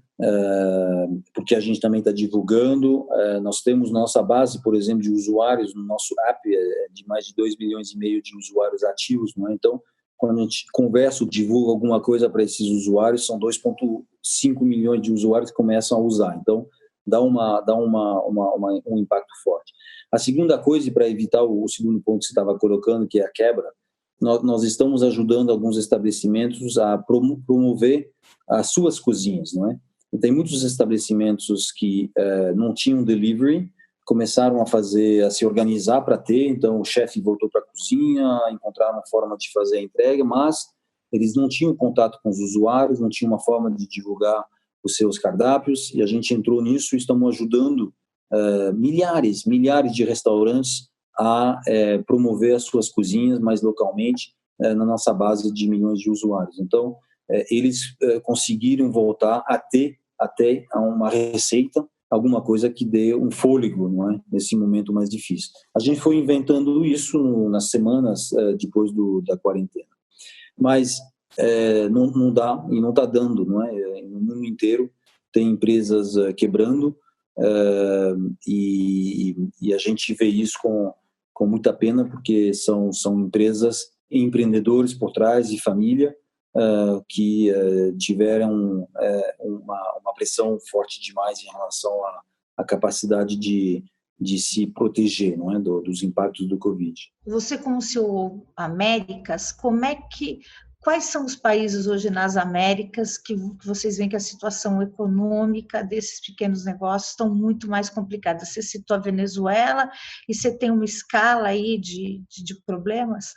[SPEAKER 3] porque a gente também está divulgando. Nós temos nossa base, por exemplo, de usuários no nosso app, de mais de 2,5 milhões de usuários ativos, não é? Então, quando a gente conversa ou divulga alguma coisa para esses usuários, são 2,5 milhões de usuários que começam a usar. Então, dá um impacto forte. A segunda coisa, para evitar o segundo ponto que você estava colocando, que é a quebra, nós estamos ajudando alguns estabelecimentos a promover as suas cozinhas, não é? E tem muitos estabelecimentos que não tinham delivery, começaram a se organizar para ter, então o chefe voltou para a cozinha, encontraram uma forma de fazer a entrega, mas eles não tinham contato com os usuários, não tinham uma forma de divulgar os seus cardápios, e a gente entrou nisso e estamos ajudando milhares de restaurantes a promover as suas cozinhas mais localmente na nossa base de milhões de usuários. Então, eles conseguiram voltar a ter até uma receita, alguma coisa que dê um fôlego, não é? Nesse momento mais difícil. A gente foi inventando isso nas semanas depois da quarentena. Mas não dá e não está dando, não é? No mundo inteiro tem empresas quebrando e a gente vê isso com muita pena, porque são empresas, empreendedores por trás e família que tiveram uma pressão forte demais em relação à capacidade de se proteger, não é, dos impactos do Covid.
[SPEAKER 2] Você, como CEO Américas, quais são os países hoje nas Américas que vocês veem que a situação econômica desses pequenos negócios estão muito mais complicada? Você citou a Venezuela e você tem uma escala aí de problemas?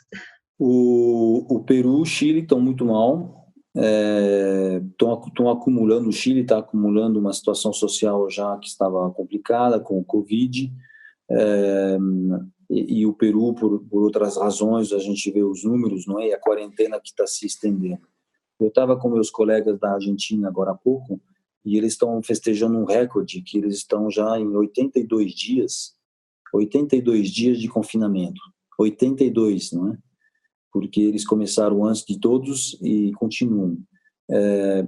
[SPEAKER 3] O Peru e o Chile estão muito mal, estão acumulando, o Chile está acumulando uma situação social já que estava complicada com o Covid, e o Peru, por outras razões, a gente vê os números, não é? E a quarentena que está se estendendo. Eu estava com meus colegas da Argentina agora há pouco, e eles estão festejando um recorde, que eles estão já em 82 dias de confinamento, 82, não é? Porque eles começaram antes de todos e continuam.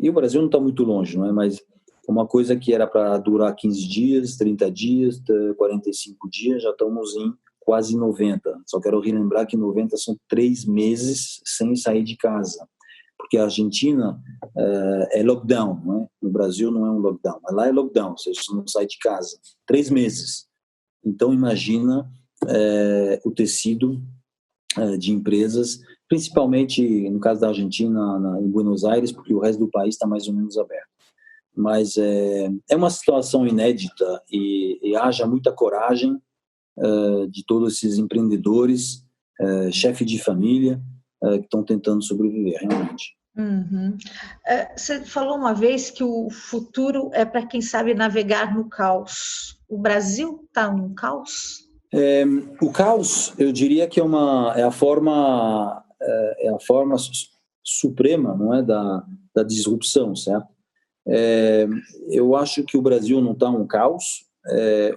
[SPEAKER 3] E o Brasil não está muito longe, não é? Mas uma coisa que era para durar 15 dias, 30 dias, 45 dias, já estamos em quase 90. Só quero relembrar que 90 são 3 meses sem sair de casa. Porque a Argentina é lockdown, não é? No Brasil não é um lockdown, mas lá é lockdown, ou seja, você não sai de casa. 3 meses. Então, imagina o tecido de empresas, principalmente no caso da Argentina, em Buenos Aires, porque o resto do país está mais ou menos aberto. Mas é uma situação inédita e haja muita coragem de todos esses empreendedores, chefe de família, que estão tentando sobreviver, realmente.
[SPEAKER 2] Uhum. Você falou uma vez que o futuro é para quem sabe navegar no caos. O Brasil está num caos?
[SPEAKER 3] O caos, eu diria que é a forma suprema, não é, da disrupção, certo? Eu acho que o Brasil não está um caos.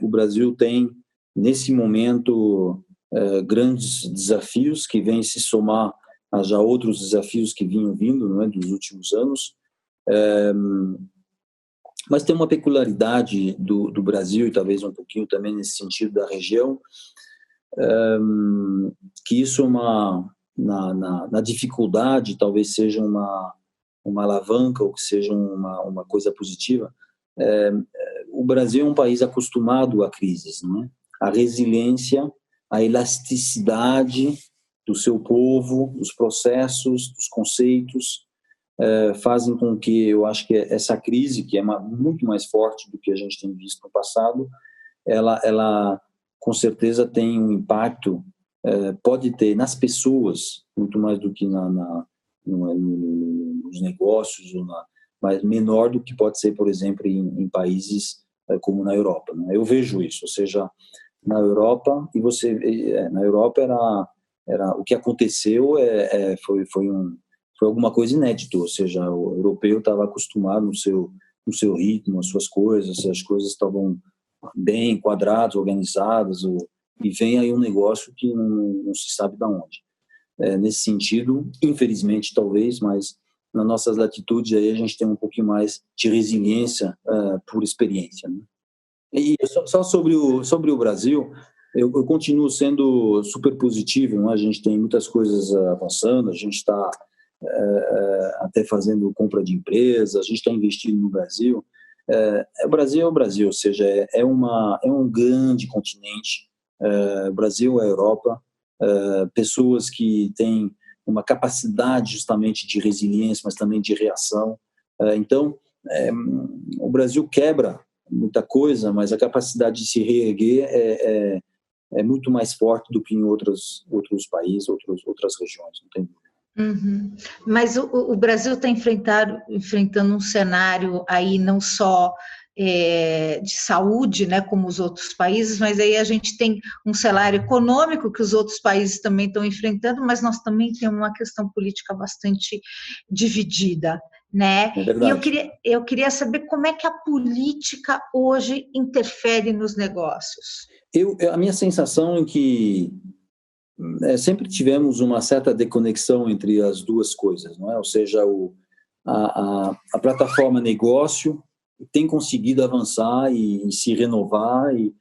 [SPEAKER 3] O Brasil tem, nesse momento, grandes desafios que vêm se somar a já outros desafios que vinham vindo, não é, dos últimos anos. Mas tem uma peculiaridade do Brasil, e talvez um pouquinho também nesse sentido da região, que isso na dificuldade talvez seja uma alavanca, ou que seja uma coisa positiva. O Brasil é um país acostumado a crises, não é? A resiliência, a elasticidade do seu povo, dos processos, dos conceitos, fazem com que eu acho que essa crise, que é muito mais forte do que a gente tem visto no passado, ela com certeza tem um impacto, pode ter nas pessoas, muito mais do que nos negócios, mas menor do que pode ser, por exemplo, em países como na Europa, né? Eu vejo isso, ou seja, na Europa, na Europa era o que aconteceu foi alguma coisa inédita, ou seja, o europeu estava acostumado no seu ritmo, as suas coisas, as coisas estavam bem quadradas, organizadas, e vem aí um negócio que não se sabe de onde. Nesse sentido, infelizmente talvez, mas nas nossas latitudes aí a gente tem um pouquinho mais de resiliência por experiência, né? E só sobre o Brasil, Eu continuo sendo super positivo, não é? A gente tem muitas coisas avançando, a gente está até fazendo compra de empresas, a gente está investindo no Brasil. O Brasil é o Brasil, ou seja, é um grande continente. O Brasil é a Europa, pessoas que têm uma capacidade justamente de resiliência, mas também de reação. Então, o Brasil quebra muita coisa, mas a capacidade de se reerguer é muito mais forte do que em outros países, outras regiões, não tem dúvida.
[SPEAKER 2] Uhum. Mas o Brasil está enfrentando um cenário aí não só de saúde, né, como os outros países, mas aí a gente tem um cenário econômico que os outros países também estão enfrentando, mas nós também temos uma questão política bastante dividida, né?
[SPEAKER 3] É verdade.
[SPEAKER 2] E eu queria saber como é que a política hoje interfere nos negócios.
[SPEAKER 3] A minha sensação é que sempre tivemos uma certa desconexão entre as duas coisas, não é? Ou seja, a plataforma negócio tem conseguido avançar e se renovar. E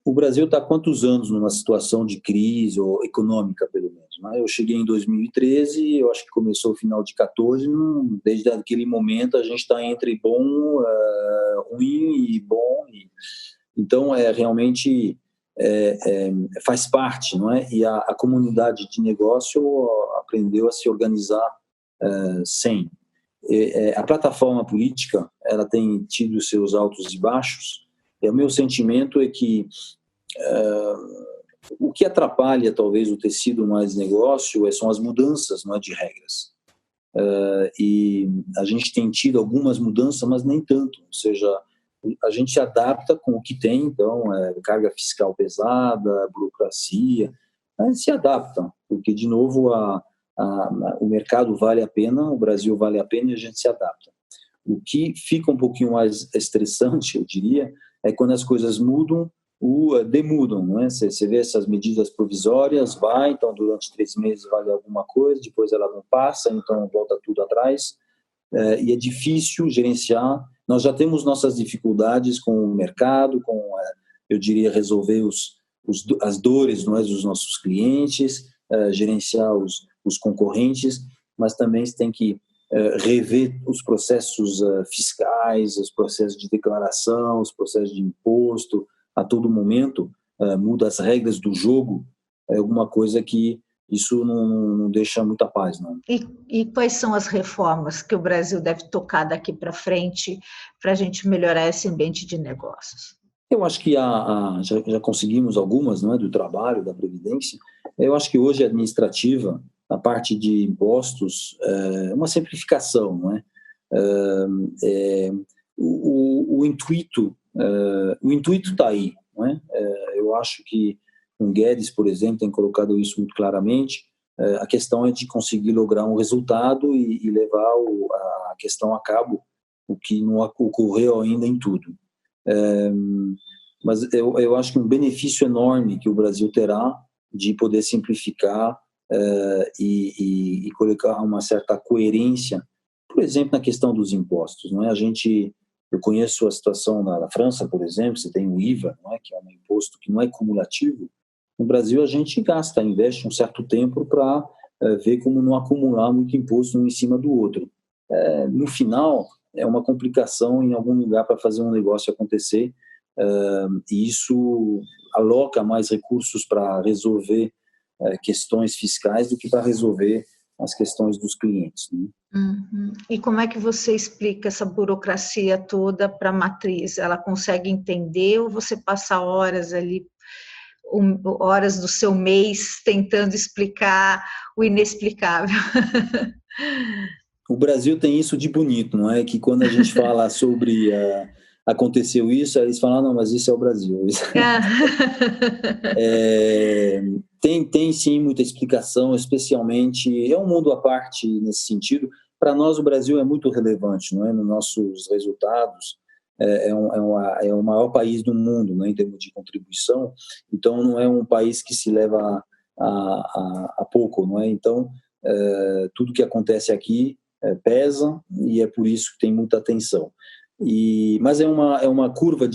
[SPEAKER 3] o Brasil está há quantos anos numa situação de crise ou econômica, pelo menos? Não é? Eu cheguei em 2013, eu acho que começou o final de 14. Desde aquele momento a gente está entre bom, ruim e bom. Então, realmente faz parte, não é? E a comunidade de negócio aprendeu a se organizar sem. A plataforma política, ela tem tido seus altos e baixos, e o meu sentimento é que o que atrapalha talvez o tecido mais negócio são as mudanças, não é, de regras. E a gente tem tido algumas mudanças, mas nem tanto, ou seja, a gente se adapta com o que tem, então, carga fiscal pesada, burocracia, a gente se adapta, porque, de novo, o mercado vale a pena, o Brasil vale a pena e a gente se adapta. O que fica um pouquinho mais estressante, eu diria, é quando as coisas mudam ou demudam, não é? Você vê essas medidas provisórias, então durante 3 meses vale alguma coisa, depois ela não passa, então volta tudo atrás, e é difícil gerenciar. Nós já temos nossas dificuldades com o mercado, eu diria, resolver as dores, não é, dos nossos clientes, gerenciar os concorrentes, mas também você tem que rever os processos fiscais, os processos de declaração, os processos de imposto. A todo momento muda as regras do jogo, é alguma coisa que isso não deixa muita paz, não.
[SPEAKER 2] E quais são as reformas que o Brasil deve tocar daqui para frente para a gente melhorar esse ambiente de negócios?
[SPEAKER 3] Eu acho que já conseguimos algumas, não é, do trabalho, da previdência. Eu acho que hoje a administrativa, a parte de impostos, uma simplificação, não é? O intuito está aí, não é? Eu acho que o Guedes, por exemplo, tem colocado isso muito claramente. A questão é de conseguir lograr um resultado e levar a questão a cabo, o que não ocorreu ainda em tudo. Mas eu acho que um benefício enorme que o Brasil terá de poder simplificar e colocar uma certa coerência, por exemplo, na questão dos impostos, não é? Eu conheço a situação na França, por exemplo, você tem o IVA, não é? Que é um imposto que não é cumulativo. No Brasil, a gente investe um certo tempo para ver como não acumular muito imposto um em cima do outro. No final, é uma complicação em algum lugar para fazer um negócio acontecer, e isso aloca mais recursos para resolver questões fiscais do que para resolver as questões dos clientes, né?
[SPEAKER 2] Uhum. E como é que você explica essa burocracia toda para a matriz? Ela consegue entender ou você passa horas ali, horas do seu mês tentando explicar o inexplicável?
[SPEAKER 3] O Brasil tem isso de bonito, não é? Que quando a gente fala sobre aconteceu isso, aí eles falam, não, mas isso é o Brasil. Tem sim muita explicação, especialmente, é um mundo à parte nesse sentido. Para nós o Brasil é muito relevante, não é? Nos nossos resultados, é o maior país do mundo, né, em termos de contribuição, então não é um país que se leva a pouco, não é? Então tudo que acontece aqui pesa e é por isso que tem muita atenção. Mas é uma curva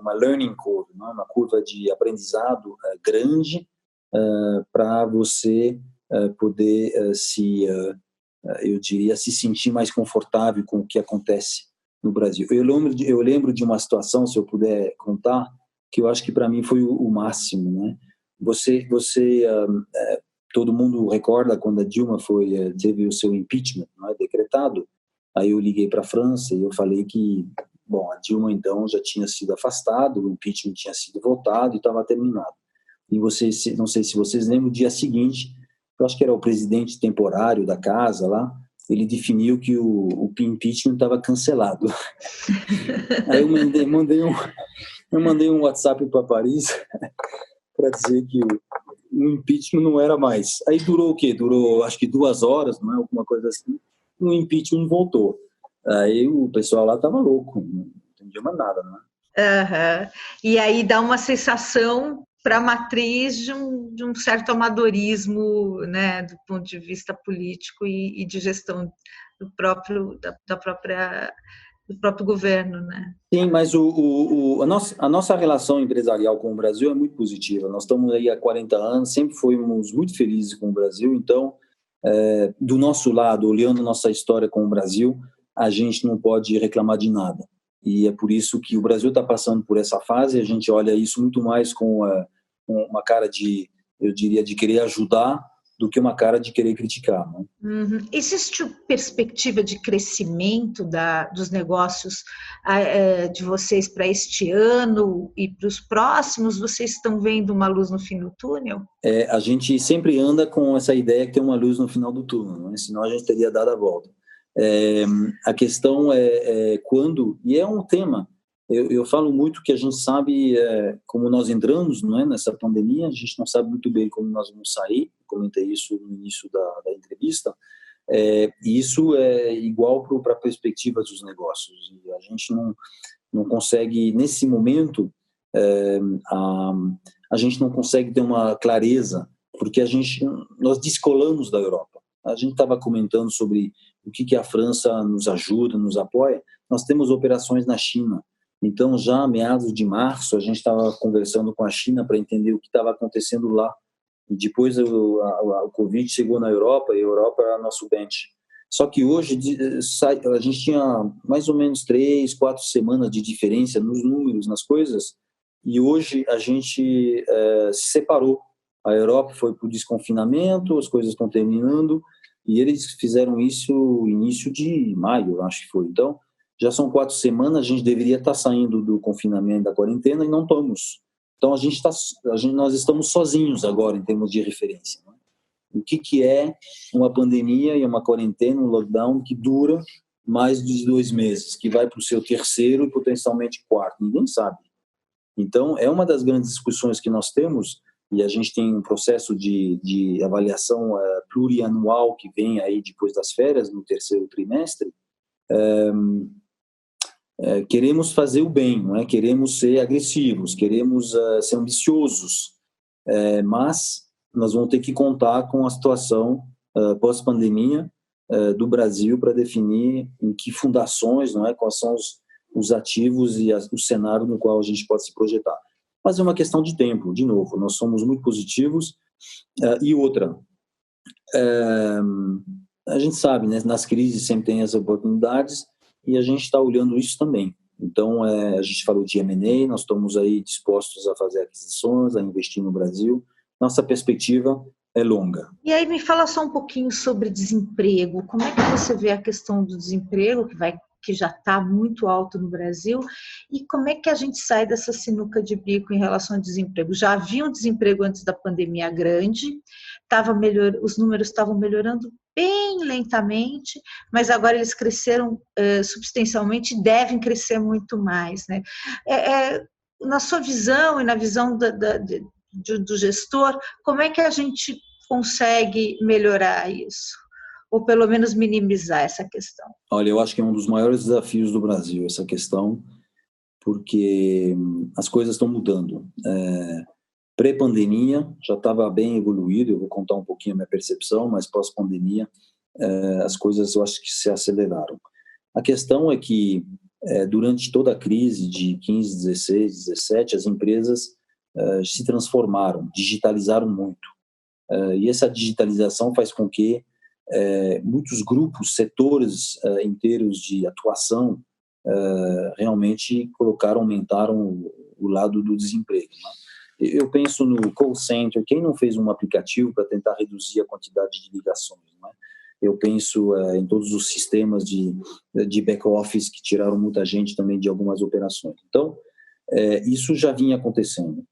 [SPEAKER 3] uma learning curve, né? Uma curva de aprendizado grande para você poder eu diria, se sentir mais confortável com o que acontece no Brasil. Eu lembro de uma situação, se eu puder contar, que eu acho que para mim foi o máximo, né? Todo mundo recorda quando a Dilma teve o seu impeachment, né, decretado. Aí eu liguei para a França e eu falei que, bom, a Dilma então já tinha sido afastada, o impeachment tinha sido votado e estava terminado. E não sei se vocês lembram, no dia seguinte, eu acho que era o presidente temporário da casa lá, ele definiu que o impeachment estava cancelado. Aí eu mandei um WhatsApp para Paris para dizer que o impeachment não era mais. Aí durou o quê? Durou acho que 2 horas, não é? Alguma coisa assim. O impeachment voltou. Aí o pessoal lá estava louco, não entendia mais nada, né?
[SPEAKER 2] Uhum. E aí dá uma sensação para a matriz de um certo amadorismo, né, do ponto de vista político e de gestão do próprio governo, né?
[SPEAKER 3] Sim, mas a nossa relação empresarial com o Brasil é muito positiva. Nós estamos aí há 40 anos, sempre fomos muito felizes com o Brasil. Então, do nosso lado, olhando nossa história com o Brasil, a gente não pode reclamar de nada. E é por isso que o Brasil está passando por essa fase. A gente olha isso muito mais com uma cara eu diria, de querer ajudar do que uma cara de querer criticar, né?
[SPEAKER 2] Uhum. Existe perspectiva de crescimento dos negócios de vocês para este ano e para os próximos? Vocês estão vendo uma luz no fim do túnel?
[SPEAKER 3] A gente sempre anda com essa ideia que tem uma luz no final do túnel, né? Senão a gente teria dado a volta. A questão é quando, e é um tema, eu falo muito que a gente sabe como nós entramos, não é, nessa pandemia, a gente não sabe muito bem como nós vamos sair, comentei isso no início da entrevista, e isso é igual para a perspectiva dos negócios, e a gente não consegue, nesse momento, a gente não consegue ter uma clareza, porque nós descolamos da Europa. A gente estava comentando sobre o que a França nos ajuda, nos apoia. Nós temos operações na China. Então, já a meados de março, a gente estava conversando com a China para entender o que estava acontecendo lá. E depois o Covid chegou na Europa, e a Europa era nosso bench. Só que hoje a gente tinha mais ou menos 3, 4 semanas de diferença nos números, nas coisas, e hoje a gente se separou. A Europa foi para o desconfinamento, as coisas estão terminando, e eles fizeram isso no início de maio, acho que foi. Então, já são 4 semanas, a gente deveria estar saindo do confinamento, da quarentena, e não estamos. Então, nós estamos sozinhos agora, em termos de referência. Né? O que é uma pandemia e uma quarentena, um lockdown que dura mais de 2 meses, que vai para o seu 3º e potencialmente 4º? Ninguém sabe. Então, é uma das grandes discussões que nós temos, e a gente tem um processo de avaliação plurianual que vem aí depois das férias, no 3º trimestre. Queremos fazer o bem, não é? Queremos ser agressivos, queremos ser ambiciosos, mas nós vamos ter que contar com a situação pós-pandemia do Brasil para definir em que fundações, não é? Quais são os ativos e o cenário no qual a gente pode se projetar. Mas é uma questão de tempo, de novo, nós somos muito positivos. E outra, a gente sabe, né, nas crises sempre tem as oportunidades, e a gente está olhando isso também. Então, a gente falou de M&A, nós estamos aí dispostos a fazer aquisições, a investir no Brasil. Nossa perspectiva é longa.
[SPEAKER 2] E aí me fala só um pouquinho sobre desemprego. Como é que você vê a questão do desemprego, que já está muito alto no Brasil, e como é que a gente sai dessa sinuca de bico em relação ao desemprego? Já havia um desemprego antes da pandemia grande, os números estavam melhorando bem lentamente, mas agora eles cresceram substancialmente e devem crescer muito mais, né? Na sua visão e na visão do gestor, como é que a gente consegue melhorar isso? Ou pelo menos minimizar essa questão?
[SPEAKER 3] Olha, eu acho que é um dos maiores desafios do Brasil, essa questão, porque as coisas estão mudando. Pré-pandemia já estava bem evoluído, eu vou contar um pouquinho a minha percepção, mas pós-pandemia as coisas eu acho que se aceleraram. A questão é que durante toda a crise de 15, 16, 17, as empresas se transformaram, digitalizaram muito. E essa digitalização faz com que muitos grupos, setores inteiros de atuação realmente aumentaram o lado do desemprego, né? Eu penso no call center. Quem não fez um aplicativo para tentar reduzir a quantidade de ligações, né? Eu penso em todos os sistemas de back-office que tiraram muita gente também de algumas operações. Então, isso já vinha acontecendo.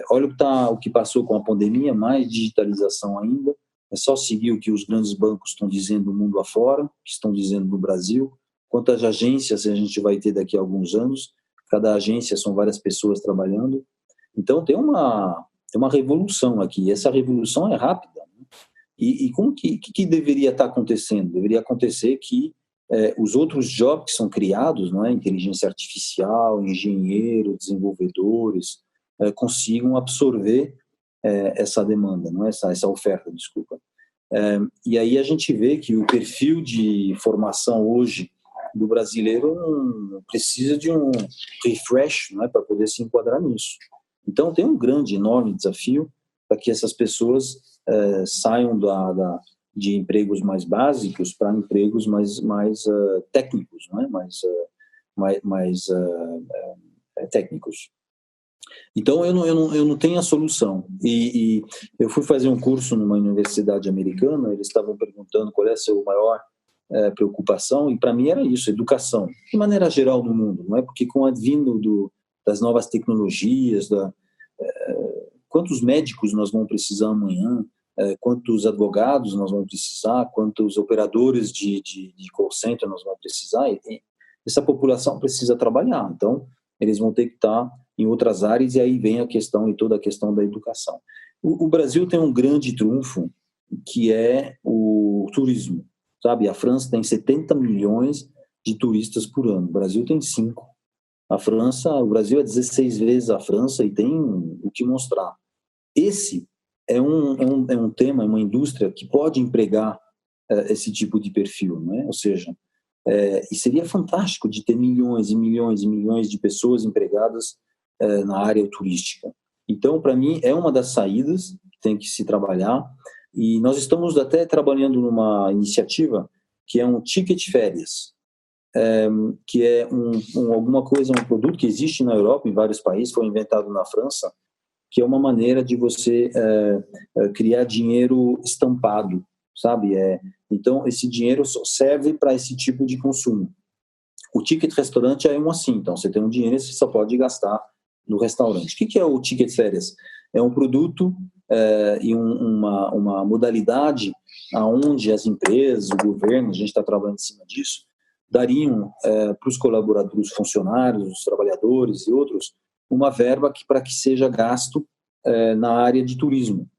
[SPEAKER 3] Olha o que passou com a pandemia, mais digitalização ainda. É só seguir o que os grandes bancos estão dizendo do mundo afora, que estão dizendo no Brasil. Quantas agências a gente vai ter daqui a alguns anos? Cada agência são várias pessoas trabalhando. Então, tem uma revolução aqui. Essa revolução é rápida, né? E como que deveria estar acontecendo? Deveria acontecer que os outros jobs que são criados, não é? Inteligência artificial, engenheiro, desenvolvedores, consigam absorver essa demanda, não é? essa oferta, desculpa. E aí a gente vê que o perfil de formação hoje do brasileiro precisa de um refresh, não é? Para poder se enquadrar nisso. Então, tem um grande, enorme desafio para que essas pessoas saiam de empregos mais básicos para empregos mais técnicos, não é? mais técnicos. Então, eu não tenho a solução. E eu fui fazer um curso numa universidade americana, eles estavam perguntando qual é a sua maior preocupação, e para mim era isso, educação, de maneira geral no mundo, não é? Porque com o advindo das novas tecnologias, quantos médicos nós vamos precisar amanhã, quantos advogados nós vamos precisar, quantos operadores de call center nós vamos precisar, e essa população precisa trabalhar, então eles vão ter que estar em outras áreas, e aí vem a questão e toda a questão da educação. O Brasil tem um grande trunfo, que é o turismo, sabe? A França tem 70 milhões de turistas por ano, o Brasil tem 5. O Brasil é 16 vezes a França e tem o que mostrar. Esse é um tema, é uma indústria que pode empregar esse tipo de perfil, não é? Ou seja, e seria fantástico de ter milhões e milhões e milhões de pessoas empregadas na área turística. Então, para mim, é uma das saídas que tem que se trabalhar, e nós estamos até trabalhando numa iniciativa que é um ticket férias, que é alguma coisa, um produto que existe na Europa, em vários países, foi inventado na França, que é uma maneira de você criar dinheiro estampado, sabe? Então, esse dinheiro só serve para esse tipo de consumo. O ticket restaurante é assim, então você tem um dinheiro e você só pode gastar no restaurante. O que é o ticket férias? É um produto e uma modalidade aonde as empresas, o governo, a gente está trabalhando em cima disso, dariam para os colaboradores, os funcionários, os trabalhadores e outros, uma verba para que seja gasto na área de turismo.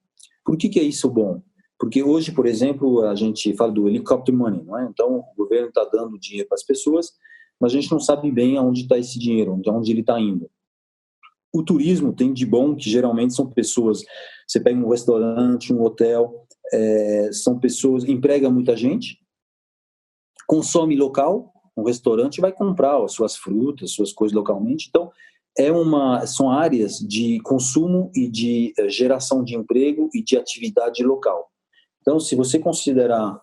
[SPEAKER 3] Por que é isso bom? Porque hoje, por exemplo, a gente fala do helicopter money, não é? Então, o governo está dando dinheiro para as pessoas, mas a gente não sabe bem aonde está esse dinheiro, onde ele está indo. O turismo tem de bom que geralmente são pessoas, você pega um restaurante, um hotel, são pessoas, emprega muita gente, consome local, um restaurante vai comprar as suas frutas, suas coisas localmente. Então, são áreas de consumo e de geração de emprego e de atividade local. Então, se você considerar,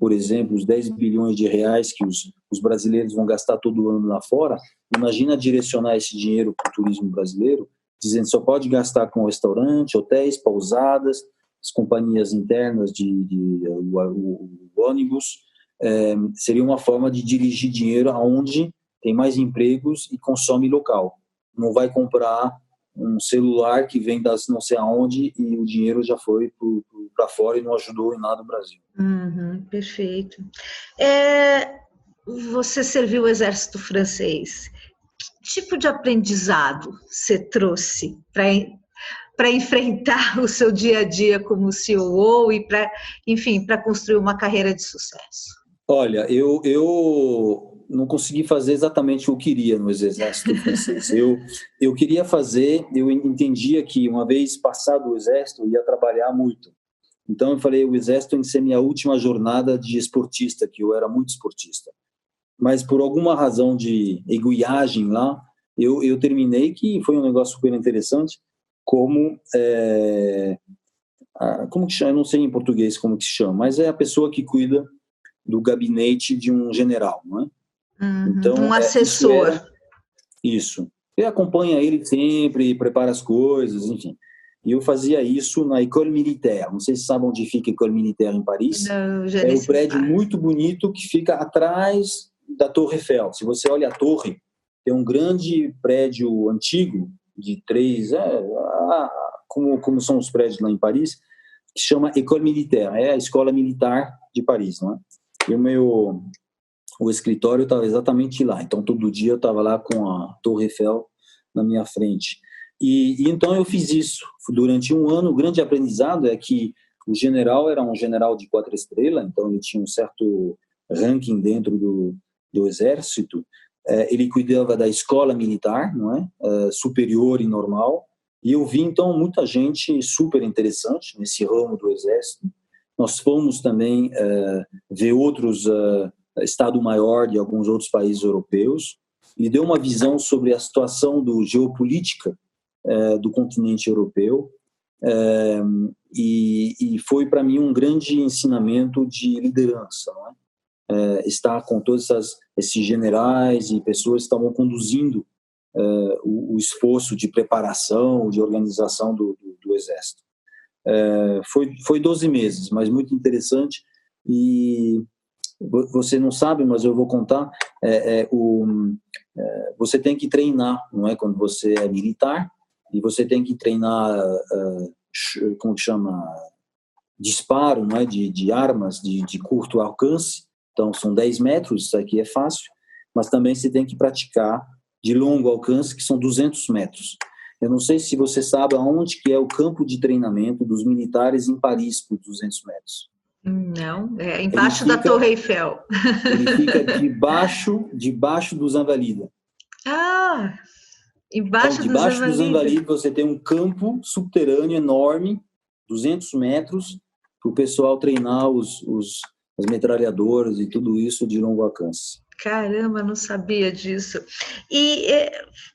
[SPEAKER 3] por exemplo, os 10 bilhões de reais que os brasileiros vão gastar todo ano lá fora, imagina direcionar esse dinheiro para o turismo brasileiro, dizendo que só pode gastar com restaurante, hotéis, pousadas, as companhias internas o ônibus. Seria uma forma de dirigir dinheiro aonde tem mais empregos e consome local. Não vai comprar um celular que vem das não sei aonde e o dinheiro já foi para fora e não ajudou em nada o Brasil.
[SPEAKER 2] Perfeito. Você serviu o exército francês. Que tipo de aprendizado você trouxe para enfrentar o seu dia a dia como COO e para construir uma carreira de sucesso?
[SPEAKER 3] Olha, eu não consegui fazer exatamente o que eu queria no exército francês. Eu queria fazer, eu entendia que uma vez passado o exército eu ia trabalhar muito. Então eu falei, o exército tem que ser minha última jornada de esportista, que eu era muito esportista. mas por alguma razão de aiguiagem lá, eu terminei, que foi um negócio super interessante, como que chama? Eu não sei em português como que se chama, mas é a pessoa que cuida do gabinete de um general, não é? Então,
[SPEAKER 2] um assessor.
[SPEAKER 3] Isso. Ele acompanha ele sempre, prepara as coisas, enfim. E eu fazia isso na École Militaire. Não sei se sabem onde fica a École Militaire em Paris.
[SPEAKER 2] Não,
[SPEAKER 3] é um prédio muito bonito que fica atrás da Torre Eiffel. Se você olha a torre, tem um grande prédio antigo de 3, como são os prédios lá em Paris, que chama École Militaire, é a escola militar de Paris, não é? E o escritório estava exatamente lá, então todo dia eu estava lá com a Torre Eiffel na minha frente. E então eu fiz isso durante um ano. O grande aprendizado é que o general era um general de 4 estrelas, então ele tinha um certo ranking dentro do exército. Ele cuidava da escola militar, não é? Superior e normal. E eu vi, então, muita gente super interessante nesse ramo do exército. Nós fomos também ver outros Estado-Maior de alguns outros países europeus e deu uma visão sobre a situação geopolítica do continente europeu. E foi, para mim, um grande ensinamento de liderança, não é? Estar com todos esses generais e pessoas que estavam conduzindo o esforço de preparação, de organização do exército. Foi 12 meses, mas muito interessante. E você não sabe, mas eu vou contar. Você tem que treinar, não é? Quando você é militar, e você tem que treinar, como que chama? Disparo, não é? De armas de curto alcance. Então, são 10 metros, isso aqui é fácil, mas também você tem que praticar de longo alcance, que são 200 metros. Eu não sei se você sabe aonde que é o campo de treinamento dos militares em Paris por 200 metros.
[SPEAKER 2] Não, embaixo da Torre Eiffel.
[SPEAKER 3] Ele fica debaixo dos Invalides.
[SPEAKER 2] Embaixo
[SPEAKER 3] então, debaixo dos Invalides você tem um campo subterrâneo enorme, 200 metros, para o pessoal treinar as metralhadoras e tudo isso de longo alcance.
[SPEAKER 2] Caramba, não sabia disso. E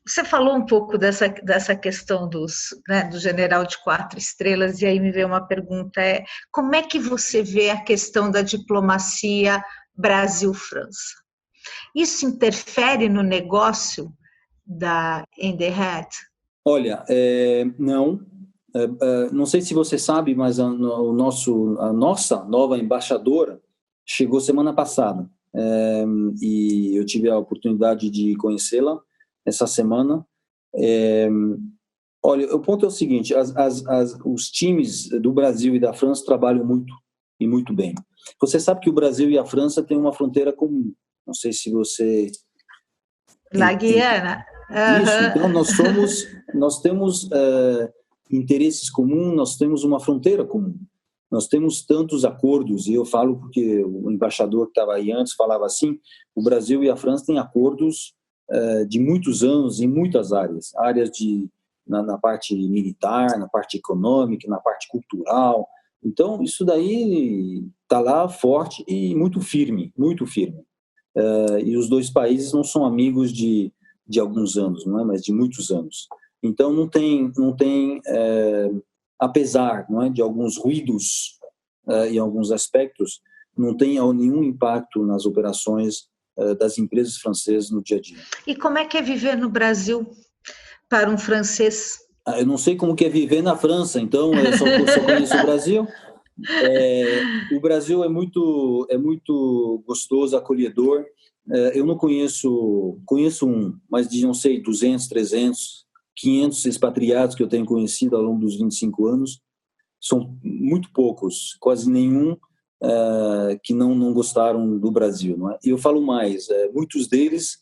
[SPEAKER 2] você falou um pouco dessa questão do general de 4 estrelas, e aí me veio uma pergunta, como é que você vê a questão da diplomacia Brasil-França? Isso interfere no negócio da Edenred?
[SPEAKER 3] Olha, não. Não sei se você sabe, mas a nossa nova embaixadora chegou semana passada. E eu tive a oportunidade de conhecê-la essa semana. Olha, o ponto é o seguinte: os times do Brasil e da França trabalham muito e muito bem. Você sabe que o Brasil e a França têm uma fronteira comum. Não sei se você...
[SPEAKER 2] La Guiana.
[SPEAKER 3] Isso, então nós temos interesses comuns, nós temos uma fronteira comum. Nós temos tantos acordos, e eu falo porque o embaixador que estava aí antes falava assim: o Brasil e a França têm acordos de muitos anos em muitas áreas na parte militar, na parte econômica, na parte cultural. Então, isso daí está lá forte e muito firme, muito firme. E os dois países não são amigos de alguns anos, não é? Mas de muitos anos. Então, não tem apesar, não é, de alguns ruídos em alguns aspectos, não tem nenhum impacto nas operações das empresas francesas no dia a dia.
[SPEAKER 2] E como é que é viver no Brasil para um francês?
[SPEAKER 3] Eu não sei como que é viver na França, então eu só conheço o Brasil. O Brasil é muito gostoso, acolhedor. Eu não conheço mas de, não sei, 200, 300, 500 expatriados que eu tenho conhecido ao longo dos 25 anos. São muito poucos, quase nenhum que não gostaram do Brasil, não é? E eu falo mais, muitos deles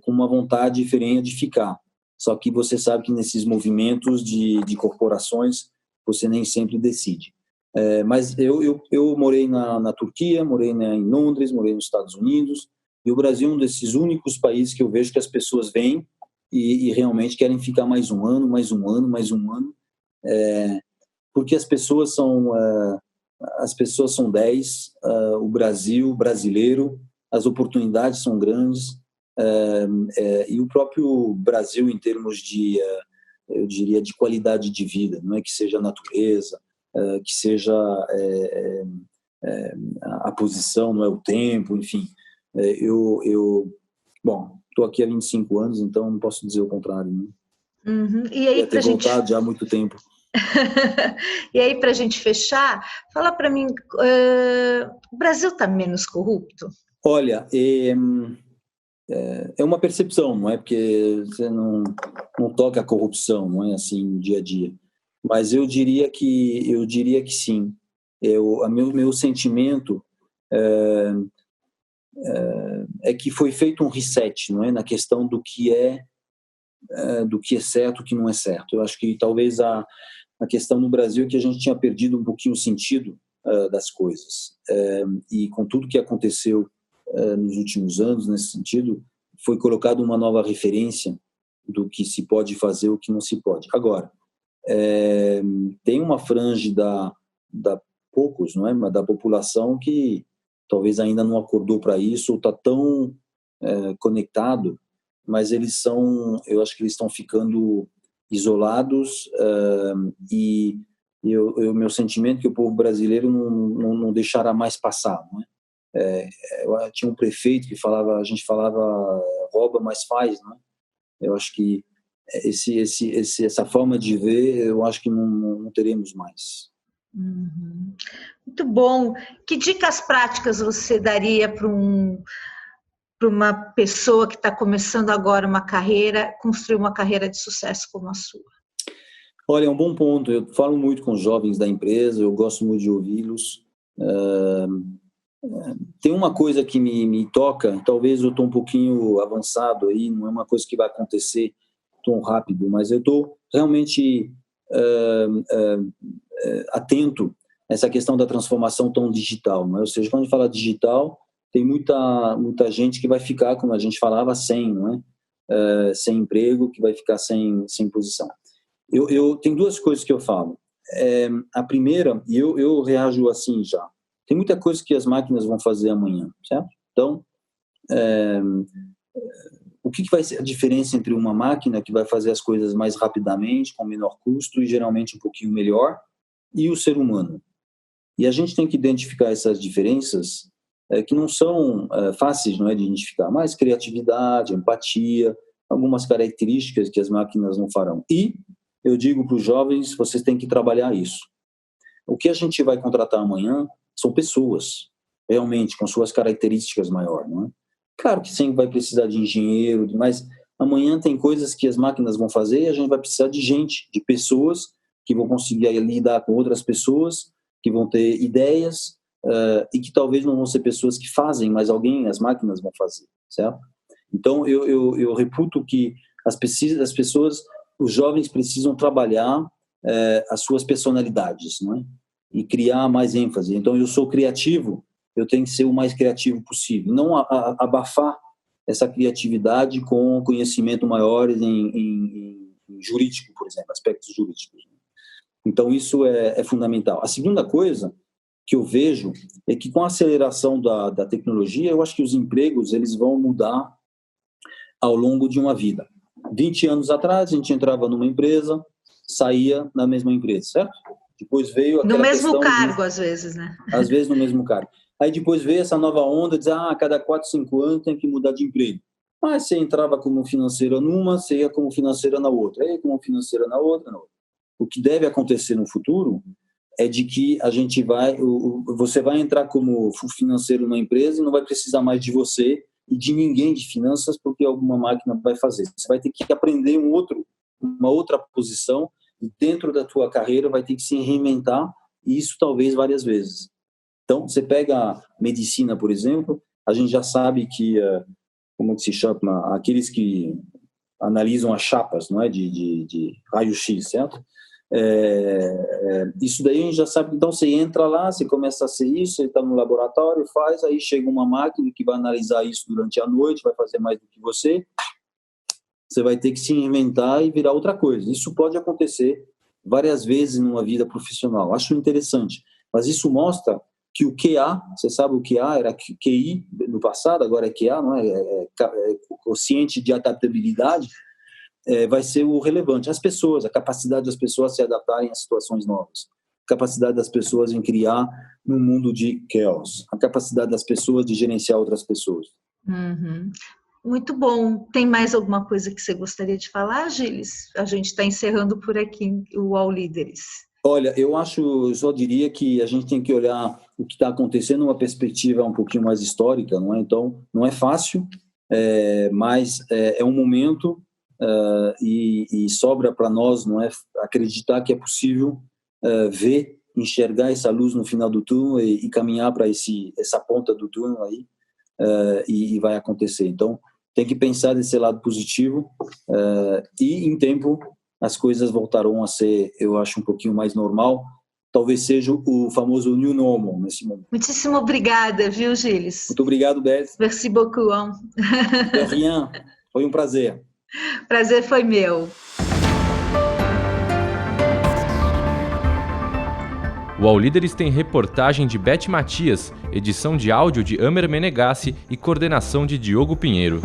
[SPEAKER 3] com uma vontade diferente de ficar. Só que você sabe que nesses movimentos de corporações você nem sempre decide. Mas eu morei na Turquia, morei em Londres, morei nos Estados Unidos, e o Brasil é um desses únicos países que eu vejo que as pessoas vêm e realmente querem ficar mais um ano, porque as pessoas são 10, o brasileiro as oportunidades são grandes, e o próprio Brasil, em termos de, eu diria, de qualidade de vida, não é que seja a natureza, que seja a posição, não é o tempo, enfim. Bom, estou aqui há 25 anos, então não posso dizer o contrário. Né?
[SPEAKER 2] Uhum. E aí,
[SPEAKER 3] ter voltado já há muito tempo.
[SPEAKER 2] E aí, para a gente fechar, fala para mim, o Brasil está menos corrupto?
[SPEAKER 3] Olha, é uma percepção, não é? Porque você não toca a corrupção, não é assim, dia a dia. Mas eu diria que sim. Meu sentimento é que foi feito um reset, não é? Na questão do que é certo, o que não é certo. Eu acho que talvez a questão no Brasil é que a gente tinha perdido um pouquinho o sentido das coisas. E com tudo que aconteceu nos últimos anos, nesse sentido, foi colocada uma nova referência do que se pode fazer e o que não se pode. Agora, tem uma franja da poucos, não é? Da população que talvez ainda não acordou para isso, ou está tão conectado, mas eu acho que eles estão ficando isolados, e meu sentimento é que o povo brasileiro não deixará mais passar, não é? Tinha um prefeito que a gente falava rouba, mas faz, não é? Eu acho que essa forma de ver, eu acho que não teremos mais.
[SPEAKER 2] Uhum. Muito bom. Que dicas práticas você daria para uma pessoa que está começando agora uma carreira, construir uma carreira de sucesso como a sua?
[SPEAKER 3] Olha, é um bom ponto. Eu falo muito com os jovens da empresa, eu gosto muito de ouvi-los. Tem uma coisa que me toca, talvez eu estou um pouquinho avançado aí, não é uma coisa que vai acontecer tão rápido, mas eu estou realmente atento a essa questão da transformação tão digital, não é? Ou seja, quando a gente fala digital, tem muita gente que vai ficar, como a gente falava, sem, não é? Sem emprego, que vai ficar sem posição. Eu tenho duas coisas que eu falo. A primeira, e eu reajo assim já, tem muita coisa que as máquinas vão fazer amanhã, certo? Então, o que vai ser a diferença entre uma máquina que vai fazer as coisas mais rapidamente, com menor custo e geralmente um pouquinho melhor, e o ser humano? E a gente tem que identificar essas diferenças que não são fáceis, não é, de identificar, mas criatividade, empatia, algumas características que as máquinas não farão. E eu digo para os jovens, vocês têm que trabalhar isso. O que a gente vai contratar amanhã são pessoas, realmente, com suas características maiores, não é? Claro que sempre vai precisar de engenheiro, mas amanhã tem coisas que as máquinas vão fazer e a gente vai precisar de gente, de pessoas que vão conseguir lidar com outras pessoas, que vão ter ideias, e que talvez não vão ser pessoas que fazem, mas as máquinas vão fazer, certo? Então, eu reputo que as pessoas, os jovens precisam trabalhar as suas personalidades, não é? E criar mais ênfase. Então, eu sou criativo, eu tenho que ser o mais criativo possível, não abafar essa criatividade com conhecimento maior em jurídico, por exemplo, aspectos jurídicos. Então, isso é fundamental. A segunda coisa que eu vejo é que com a aceleração da tecnologia, eu acho que os empregos eles vão mudar ao longo de uma vida. 20 anos atrás, a gente entrava numa empresa, saía na mesma empresa, certo? Depois veio aquela
[SPEAKER 2] no mesmo cargo, às vezes, né?
[SPEAKER 3] Às vezes no mesmo cargo. Aí depois veio essa nova onda, dizer, a cada 4, 5 anos tem que mudar de emprego. Mas você entrava como financeira numa, você ia como financeira na outra, aí como financeira na outra. O que deve acontecer no futuro é de que você vai entrar como financeiro numa empresa e não vai precisar mais de você e de ninguém de finanças, porque alguma máquina vai fazer. Você vai ter que aprender uma outra posição e dentro da tua carreira vai ter que se reinventar, e isso talvez várias vezes. Então, você pega a medicina, por exemplo, a gente já sabe que, como se chama, aqueles que analisam as chapas, não é, de raio-x, certo? Isso daí a gente já sabe. Então, você entra lá, você começa a ser isso, você está no laboratório, faz, aí chega uma máquina que vai analisar isso durante a noite, vai fazer mais do que você vai ter que se inventar e virar outra coisa. Isso pode acontecer várias vezes numa vida profissional. Acho interessante, mas isso mostra que o QA, você sabe o QA era QI no passado, agora é QA, não é? É quociente de adaptabilidade, vai ser o relevante. As pessoas, a capacidade das pessoas se adaptarem a situações novas, a capacidade das pessoas em criar num mundo de caos, a capacidade das pessoas de gerenciar outras pessoas.
[SPEAKER 2] Uhum. Muito bom. Tem mais alguma coisa que você gostaria de falar, Gilles? A gente está encerrando por aqui o All Líderes.
[SPEAKER 3] Olha, eu só diria que a gente tem que olhar o que está acontecendo numa perspectiva um pouquinho mais histórica, não é? Então, não é fácil, mas é um momento e sobra para nós, não é, acreditar que é possível enxergar essa luz no final do túnel e caminhar para essa ponta do túnel aí, e vai acontecer. Então, tem que pensar desse lado positivo, e em tempo as coisas voltarão a ser, eu acho, um pouquinho mais normal. Talvez seja o famoso new normal nesse momento.
[SPEAKER 2] Muitíssimo obrigada, viu, Gilles?
[SPEAKER 3] Muito obrigado, Beth.
[SPEAKER 2] Merci beaucoup.
[SPEAKER 3] De rien. Foi um prazer.
[SPEAKER 2] Prazer foi meu.
[SPEAKER 7] O All Líderes tem reportagem de Beth Matias, edição de áudio de Amer Menegassi e coordenação de Diogo Pinheiro.